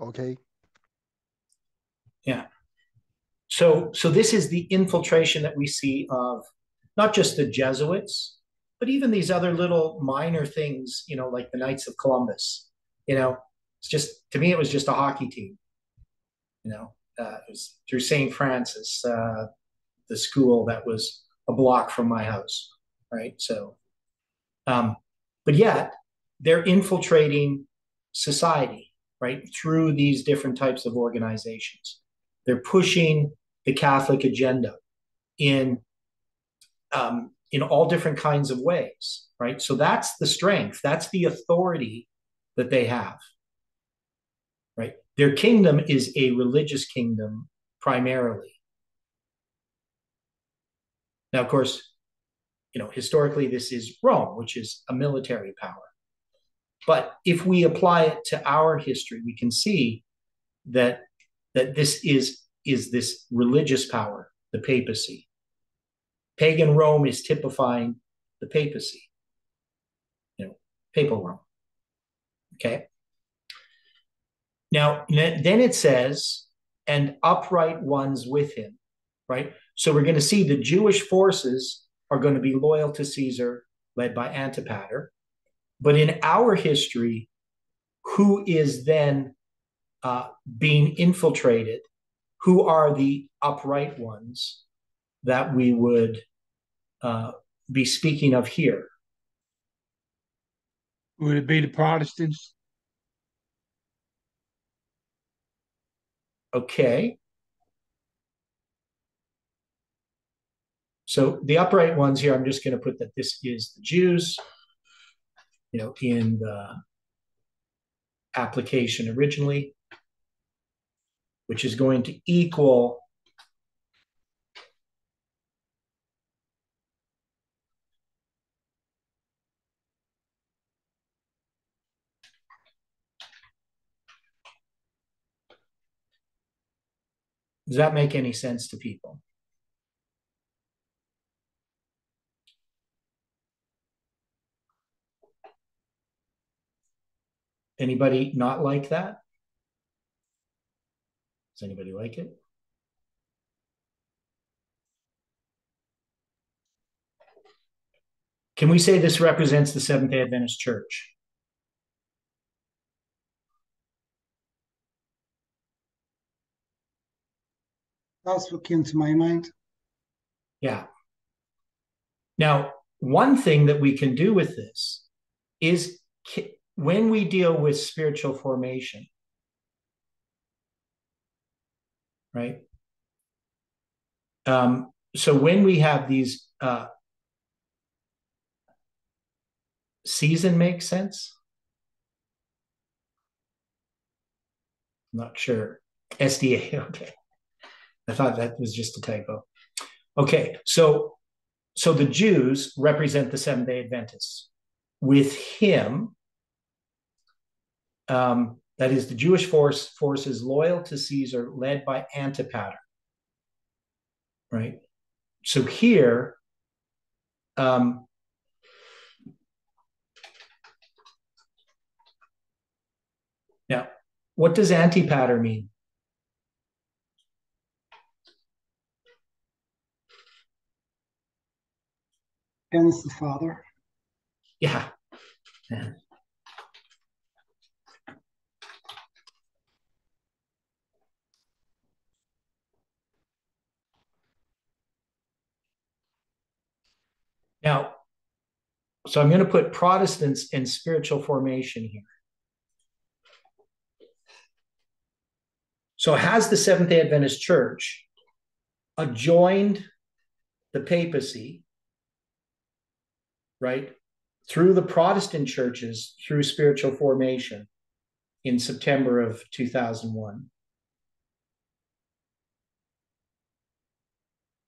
Okay. Yeah. So this is the infiltration that we see of not just the Jesuits, but even these other little minor things, you know, like the Knights of Columbus. You know, it's just, to me, it was just a hockey team. You know, it was through St. Francis, the school that was a block from my house, right? So, but yet they're infiltrating society, right, through these different types of organizations. They're pushing the Catholic agenda in all different kinds of ways, right? So that's the strength, that's the authority that they have, right? Their kingdom is a religious kingdom primarily. Now, of course, you know, historically, this is Rome, which is a military power. But if we apply it to our history, we can see that this is this religious power, the papacy. Pagan Rome is typifying the papacy, you know, papal Rome. Okay. Now, then it says, and upright ones with him, right? So we're going to see the Jewish forces are going to be loyal to Caesar, led by Antipater. But in our history, who is then being infiltrated? Who are the upright ones that we would be speaking of here? Would it be the Protestants? Okay. So the upright ones here, I'm just going to put that this is the Jews, you know, in the application originally, which is going to equal Does that make any sense to people? Anybody not like that? Does anybody like it? Can we say this represents the Seventh-day Adventist Church? That's what came to my mind. Yeah. Now, one thing that we can do with this is when we deal with spiritual formation, right? So when we have these season makes sense? I'm not sure. SDA, okay. I thought that was just a typo. Okay, so the Jews represent the Seventh-day Adventists. With him, that is, the Jewish forces loyal to Caesar, led by Antipater, right? So here, now, what does Antipater mean? Against the Father. Yeah. Now, so I'm going to put Protestants in spiritual formation here. So has the Seventh-day Adventist Church adjoined the papacy, right, through the Protestant churches through spiritual formation in September of 2001?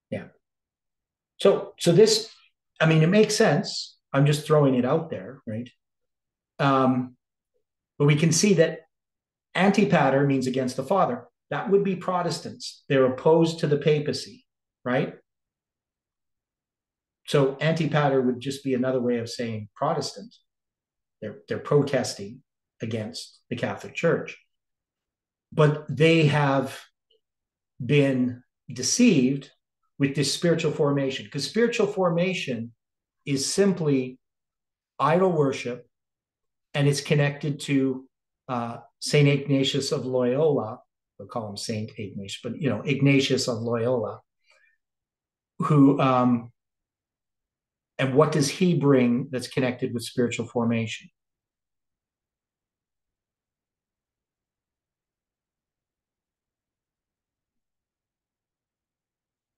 Yeah. So this, I mean, it makes sense. I'm just throwing it out there, right? But we can see that Antipater means against the Father. That would be Protestants. They're opposed to the papacy, right? So Antipater would just be another way of saying Protestant. They're protesting against the Catholic Church. But they have been deceived with this spiritual formation, because spiritual formation is simply idol worship, and it's connected to Saint Ignatius of Loyola. We'll call him Saint Ignatius, but Ignatius of Loyola, who and what does he bring that's connected with spiritual formation?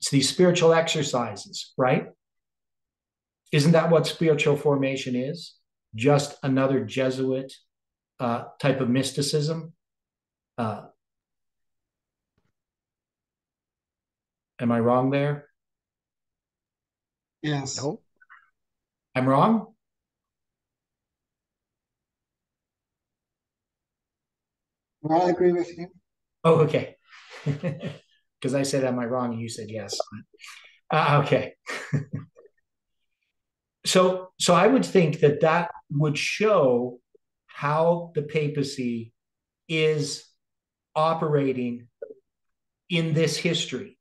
It's these spiritual exercises, right? Isn't that what spiritual formation is? Just another Jesuit type of mysticism? Am I wrong there? Yes. No. I'm wrong? Well, I agree with you. Oh, okay. Because I said, am I wrong? And you said yes. Okay. So I would think that would show how the papacy is operating in this history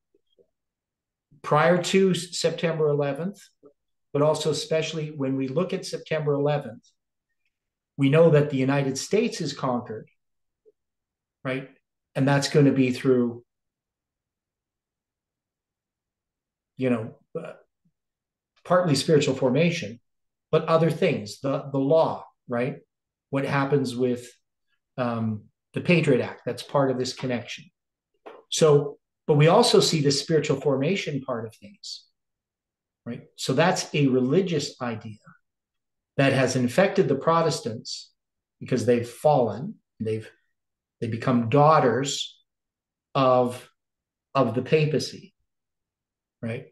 prior to September 11th, but also especially when we look at September 11th, we know that the United States is conquered, right? And that's going to be through, partly spiritual formation, but other things, the law, right? What happens with the Patriot Act, that's part of this connection. So, but we also see the spiritual formation part of things, right? So that's a religious idea that has infected the Protestants because they've fallen, they become daughters of the papacy, right?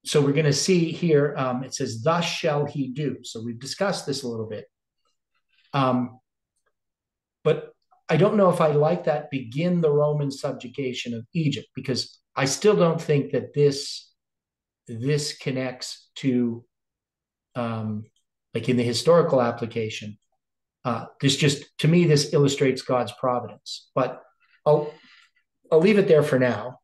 So we're going to see here, it says, thus shall he do. So we've discussed this a little bit. But I don't know if I like that begin the Roman subjugation of Egypt, because I still don't think that this connects to like in the historical application. This just, to me, this illustrates God's providence. But I'll leave it there for now.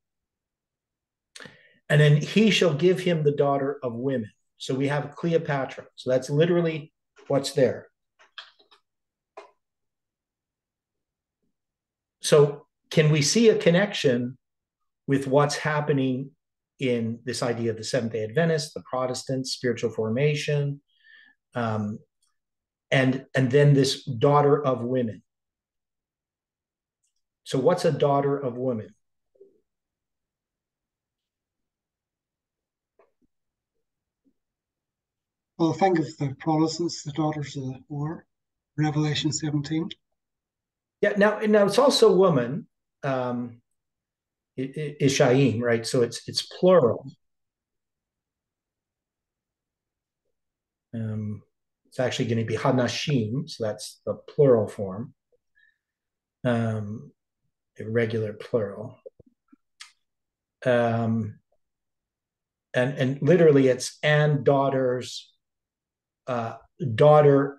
And then he shall give him the daughter of women. So we have Cleopatra. So that's literally what's there. So can we see a connection with what's happening in this idea of the Seventh-day Adventists, the Protestants, spiritual formation, and then this daughter of women? So what's a daughter of women? Well, think of the Protestants, the daughters of the whore, Revelation 17. Yeah, now it's also woman, Ishaim, right? So it's plural. It's actually going to be Hanashim, so that's the plural form, irregular plural. And literally it's and daughters, daughter,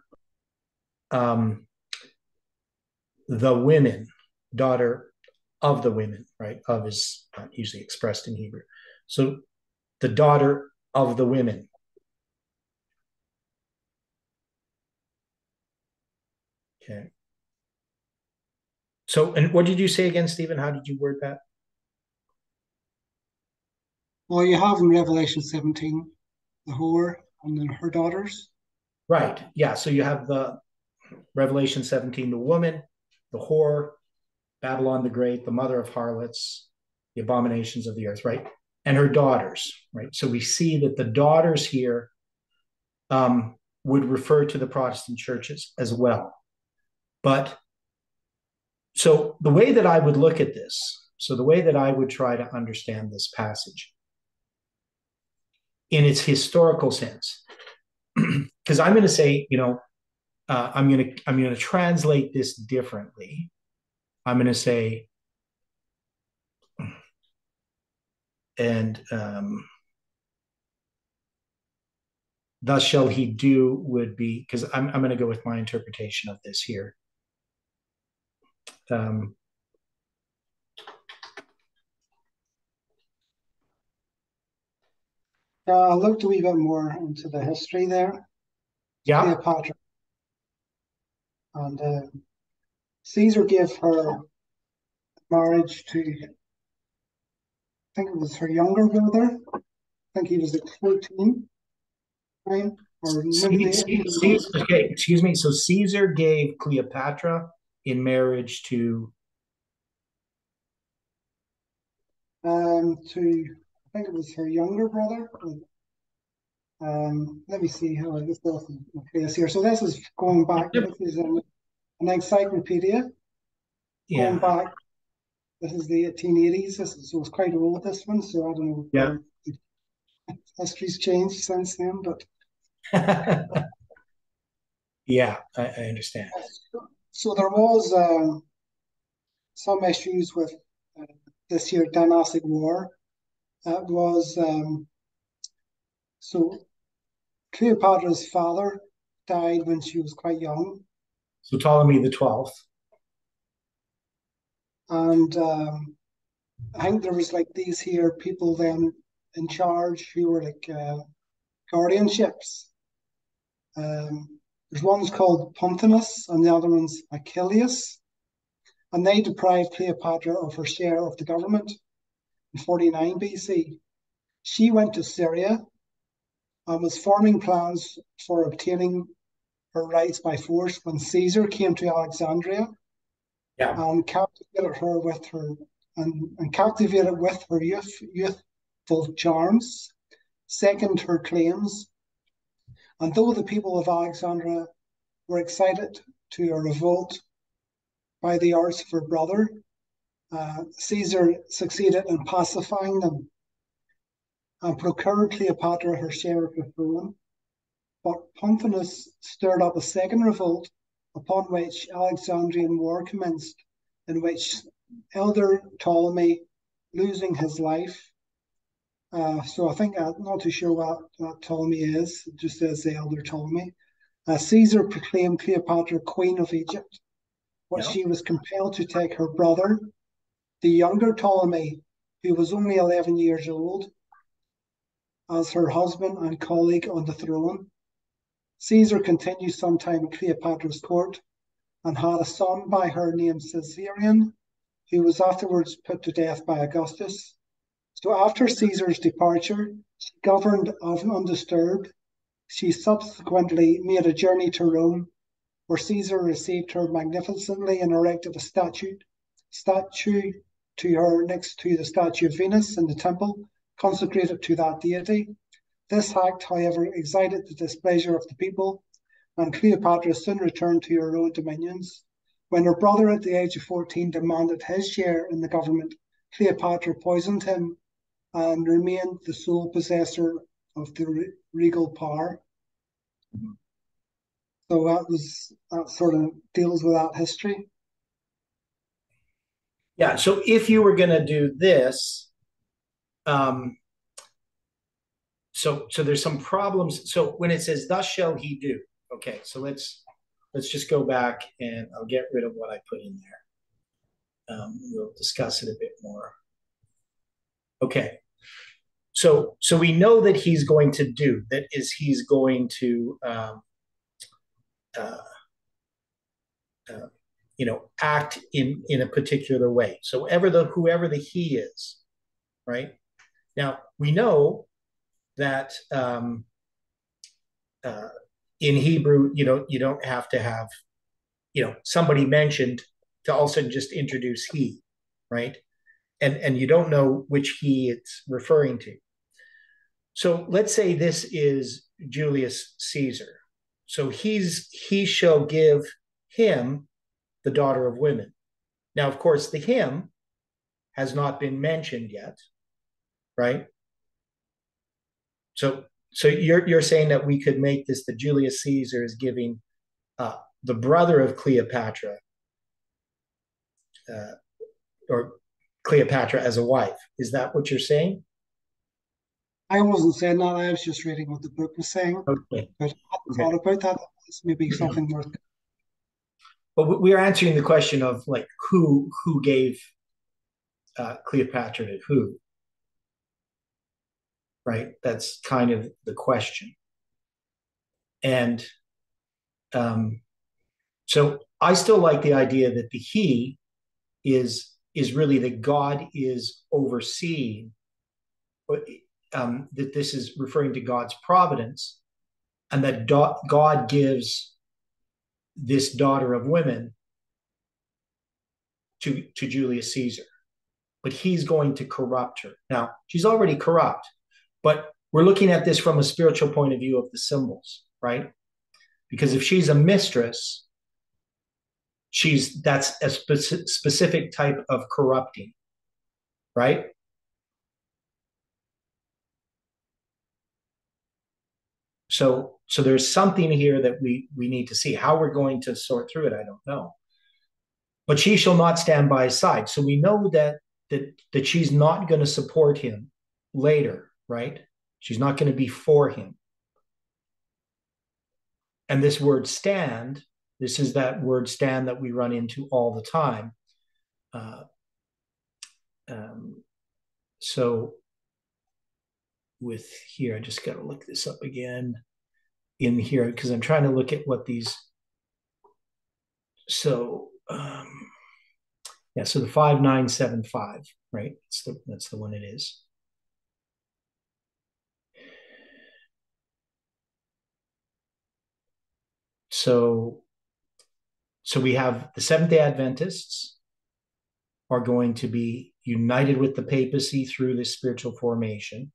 the women, daughter of the women, right? Of is not usually expressed in Hebrew. So the daughter of the women. Okay. So, and what did you say again, Stephen? How did you word that? Well, you have in Revelation 17, the whore and then her daughters. Right. Yeah. So you have the Revelation 17, the woman, the whore, Babylon the Great, the mother of harlots, the abominations of the earth, right? And her daughters, right? So we see that the daughters here would refer to the Protestant churches as well. But so the way that I would look at this, so the way that I would try to understand this passage in its historical sense, because I'm going to say, I'm going to translate this differently. I'm going to say, and thus shall he do would be, because I'm going to go with my interpretation of this here. I looked a wee bit more into the history there. Yeah. Cleopatra. And Caesar gave her marriage to, I think it was her younger brother. I think he was at 14. Right? Or Okay, excuse me. So Caesar gave Cleopatra in marriage to I think it was her younger brother. Let me see how this is here. So this is going back. This is an encyclopedia. Yeah. Going back. This is the 1880s. So it's quite old, this one. So I don't know. Yeah. History's changed since then, but yeah, I understand. So there was some issues with this here dynastic war. That was so Cleopatra's father died when she was quite young. So Ptolemy the 12th. And I think there was like these here people then in charge who were like guardianships. There's one's called Pontanus and the other one's Achilles. And they deprived Cleopatra of her share of the government in 49 BC. She went to Syria and was forming plans for obtaining her rights by force when Caesar came to Alexandria. Yeah. And captivated her with her youthful charms, seconded her claims. And though the people of Alexandria were excited to a revolt by the arts of her brother, Caesar succeeded in pacifying them and procured Cleopatra her share of the throne. But Pontanus stirred up a second revolt upon which Alexandrian war commenced, in which elder Ptolemy losing his life. So I think I'm not too sure what Ptolemy is, it just says the elder Ptolemy. Caesar proclaimed Cleopatra queen of Egypt, but she was compelled to take her brother, the younger Ptolemy, who was only 11 years old, as her husband and colleague on the throne. Caesar continued some time at Cleopatra's court and had a son by her named Caesarion, who was afterwards put to death by Augustus. So after Caesar's departure, she governed undisturbed. She subsequently made a journey to Rome, where Caesar received her magnificently and erected a statue to her next to the statue of Venus in the temple, consecrated to that deity. This act, however, excited the displeasure of the people, and Cleopatra soon returned to her own dominions. When her brother at the age of 14 demanded his share in the government, Cleopatra poisoned him and remained the sole possessor of the regal power. So that sort of deals with that history. Yeah, so if you were going to do this, so there's some problems. So when it says, thus shall he do, okay, so let's just go back and I'll get rid of what I put in there. We'll discuss it a bit more. Okay, so we know that he's going to do, that is, he's going to, act in a particular way. So whoever the he is, right? Now, we know that in Hebrew, you don't have to have, somebody mentioned to also just introduce he, right? And you don't know which he it's referring to. So let's say this is Julius Caesar. So he shall give him the daughter of women. Now, of course, the him has not been mentioned yet, right? So you're saying that we could make this that Julius Caesar is giving the brother of Cleopatra or Cleopatra as a wife. Is that what you're saying? I wasn't saying that. I was just reading what the book was saying. Okay. But I hadn't thought about that. This may be something worth. But we're answering the question of like who gave Cleopatra to who, right? That's kind of the question. And so I still like the idea that the he is really that God is overseeing, that this is referring to God's providence, and that God gives this daughter of women to Julius Caesar, but he's going to corrupt her. Now, she's already corrupt, but we're looking at this from a spiritual point of view of the symbols, right? Because if she's a mistress, that's a specific type of corrupting, right? So there's something here that we need to see. How we're going to sort through it, I don't know. But she shall not stand by his side. So we know that she's not going to support him later, right? She's not going to be for him. And this word stand, this is that word stand that we run into all the time. So with here, I just got to look this up again in here because I'm trying to look at what these. So yeah, so the 5975, right? That's the one it is. So we have the Seventh-day Adventists are going to be united with the papacy through this spiritual formation.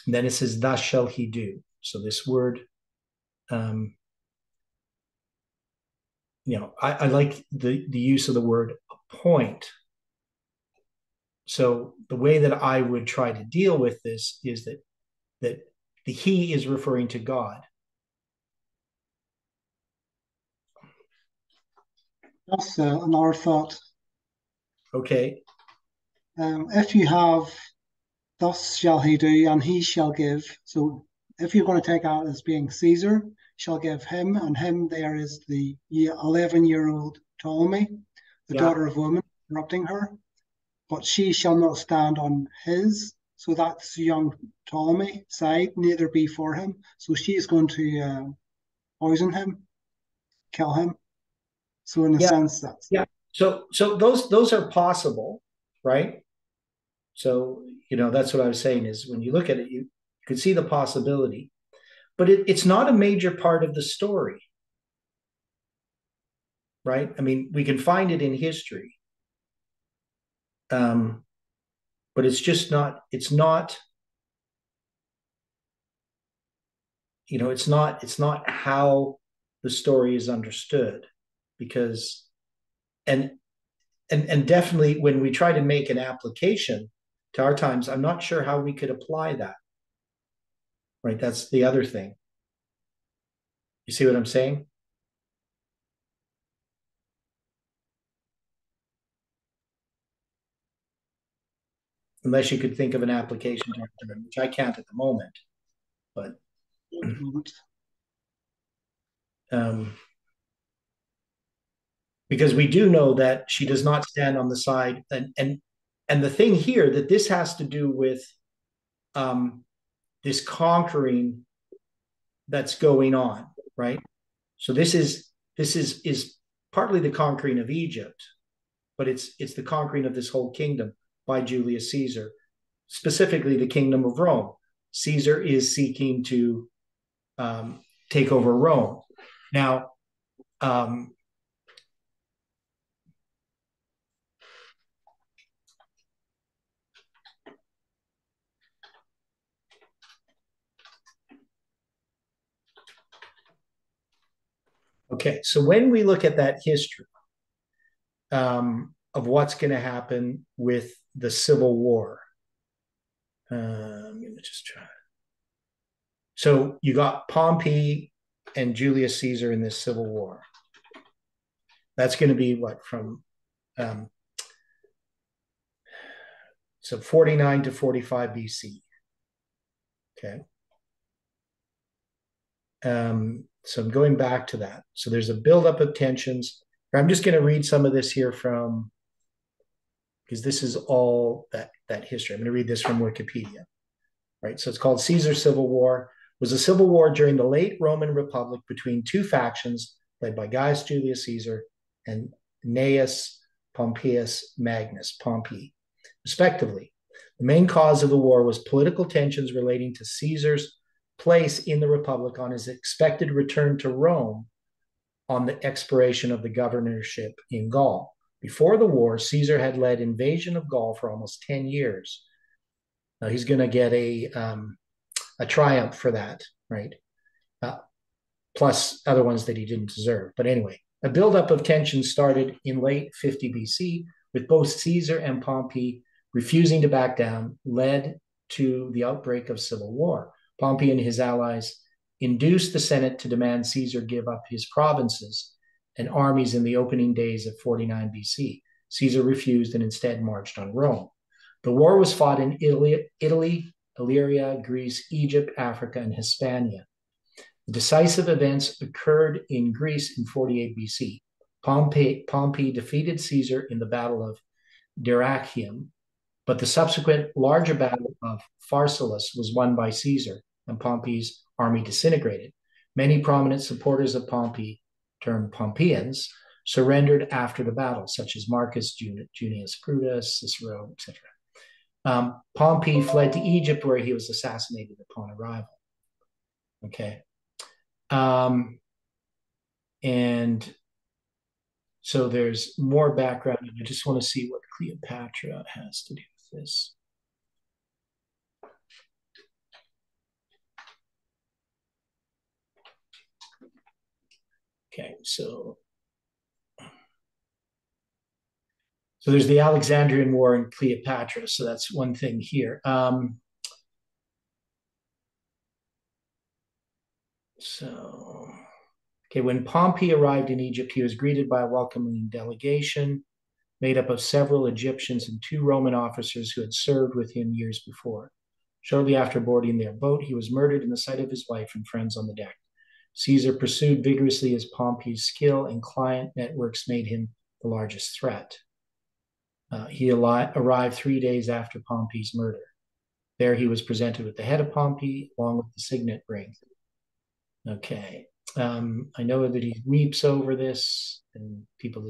And then it says, thus shall he do. So this word, I like the use of the word appoint. So the way that I would try to deal with this is that the he is referring to God. That's another thought. Okay. If you have thus shall he do and he shall give, so if you're going to take out as being Caesar, shall give him, and him there is the 11-year-old Ptolemy, the daughter of woman, corrupting her, but she shall not stand on his, so that's young Ptolemy side, neither be for him. So she's going to poison him, kill him. So in a sense, that's So those are possible, right? So that's what I was saying is when you look at it, you can see the possibility, but it's not a major part of the story, right? I mean, we can find it in history, but it's just not. It's not. It's not how the story is understood, because and definitely when we try to make an application to our times, I'm not sure how we could apply that. Right? That's the other thing. You see what I'm saying? Unless you could think of an application document, which I can't at the moment. But because we do know that she does not stand on the side, and the thing here that this has to do with this conquering that's going on, right? So this is partly the conquering of Egypt, but it's the conquering of this whole kingdom by Julius Caesar, specifically the kingdom of Rome. Caesar is seeking to take over Rome. Now, okay, so when we look at that history of what's going to happen with the Civil War, I'm going to just try. So you got Pompey and Julius Caesar in this Civil War. That's going to be what, from so 49 to 45 BC. Okay. So I'm going back to that. So there's a buildup of tensions. I'm just going to read some of this here from, because this is all that history. I'm going to read this from Wikipedia. Right. So it's called Caesar's Civil War. It was a civil war during the late Roman Republic between two factions led by Gaius Julius Caesar and Gnaeus Pompeius Magnus, Pompey, respectively. The main cause of the war was political tensions relating to Caesar's place in the Republic on his expected return to Rome on the expiration of the governorship in Gaul. Before the war, Caesar had led invasion of Gaul for almost 10 years. Now he's going to get a triumph for that, right? Plus other ones that he didn't deserve. But anyway, a buildup of tension started in late 50 BC, with both Caesar and Pompey refusing to back down, led to the outbreak of civil war. Pompey and his allies induced the Senate to demand Caesar give up his provinces and armies in the opening days of 49 BC. Caesar refused and instead marched on Rome. The war was fought in Italy, Illyria, Greece, Egypt, Africa, and Hispania. The decisive events occurred in Greece in 48 BC. Pompey defeated Caesar in the Battle of Dyrrhachium, but the subsequent larger battle of Pharsalus was won by Caesar, and Pompey's army disintegrated. Many prominent supporters of Pompey, termed Pompeians, surrendered after the battle, such as Marcus Junius Brutus, Cicero, etc. Pompey fled to Egypt, where he was assassinated upon arrival. Okay. And so there's more background, and I just want to see what Cleopatra has to do with this. Okay, so there's the Alexandrian War and Cleopatra, so that's one thing here. So Okay, when Pompey arrived in Egypt, he was greeted by a welcoming delegation made up of several Egyptians and 2 Roman officers who had served with him years before. Shortly after boarding their boat, he was murdered in the sight of his wife and friends on the deck. Caesar pursued vigorously as Pompey's skill and client networks made him the largest threat. He arrived 3 days after Pompey's murder. There he was presented with the head of Pompey along with the signet ring. Okay. I know that he weeps over this, and people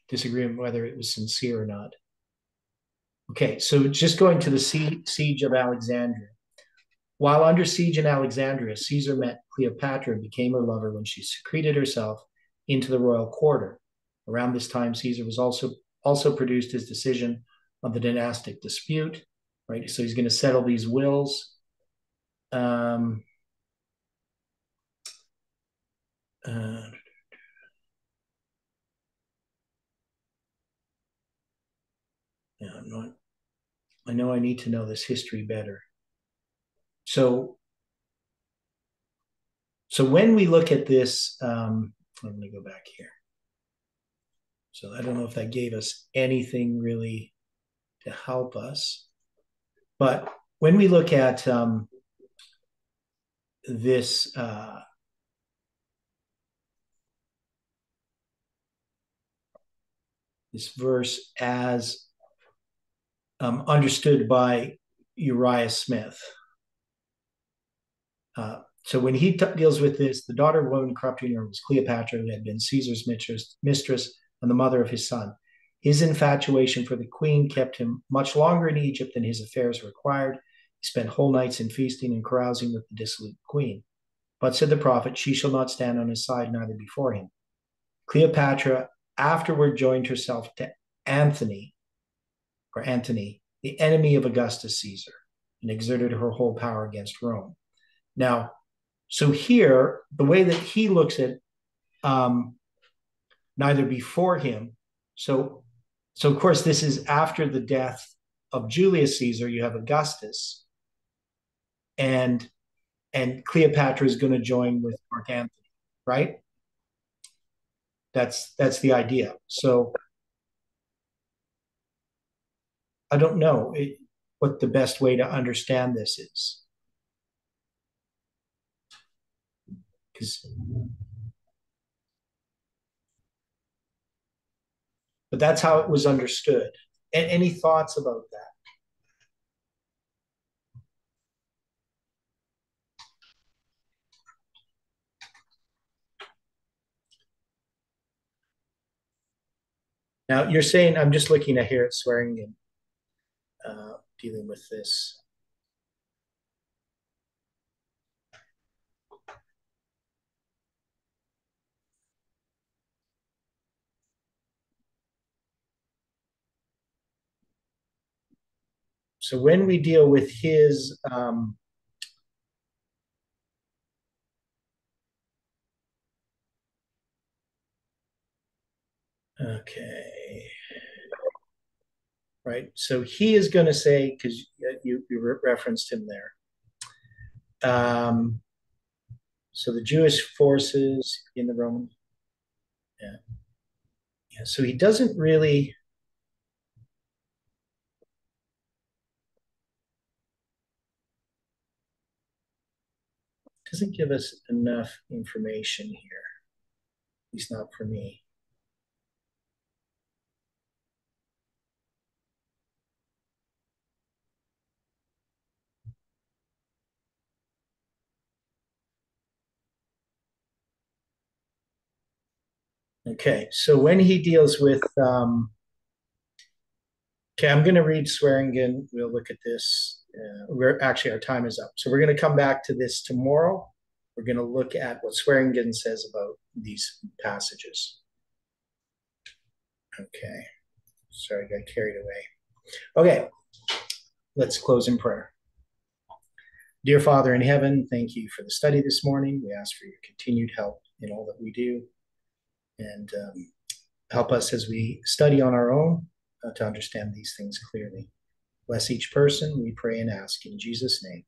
disagree on whether it was sincere or not. Okay, so just going to the siege of Alexandria. While under siege in Alexandria, Caesar met Cleopatra and became her lover when she secreted herself into the royal quarter. Around this time, Caesar was also produced his decision on the dynastic dispute, right? So he's going to settle these wills. Yeah, I know I need to know this history better. So when we look at this, I'm going to go back here. So I don't know if that gave us anything really to help us. But when we look at this this verse as understood by Uriah Smith. So when he deals with this, the daughter of a woman corrupting her was Cleopatra, who had been Caesar's mistress and the mother of his son. His infatuation for the queen kept him much longer in Egypt than his affairs required. He spent whole nights in feasting and carousing with the dissolute queen. But said the prophet, she shall not stand on his side, neither before him. Cleopatra afterward joined herself to Antony, the enemy of Augustus Caesar, and exerted her whole power against Rome. Now, so here, the way that he looks at neither before him, so of course this is after the death of Julius Caesar. You have Augustus, and Cleopatra is going to join with Mark Antony, right? That's the idea. So I don't know what the best way to understand this is. But that's how it was understood. Any thoughts about that? Now, you're saying, I'm just looking at here at Swearingen, dealing with this. So when we deal with his okay, right. So he is going to say, because you referenced him there. So the Jewish forces in the Roman, yeah. So he doesn't really. Doesn't give us enough information here, at least not for me. Okay, so when he deals with, okay, I'm going to read Swearingen. We'll look at this. Actually, our time is up. So we're going to come back to this tomorrow. We're going to look at what Swearingen says about these passages. Okay, sorry, I got carried away. Okay, let's close in prayer. Dear Father in heaven, thank you for the study this morning. We ask for your continued help in all that we do, and help us as we study on our own to understand these things clearly. Bless each person, we pray and ask in Jesus' name.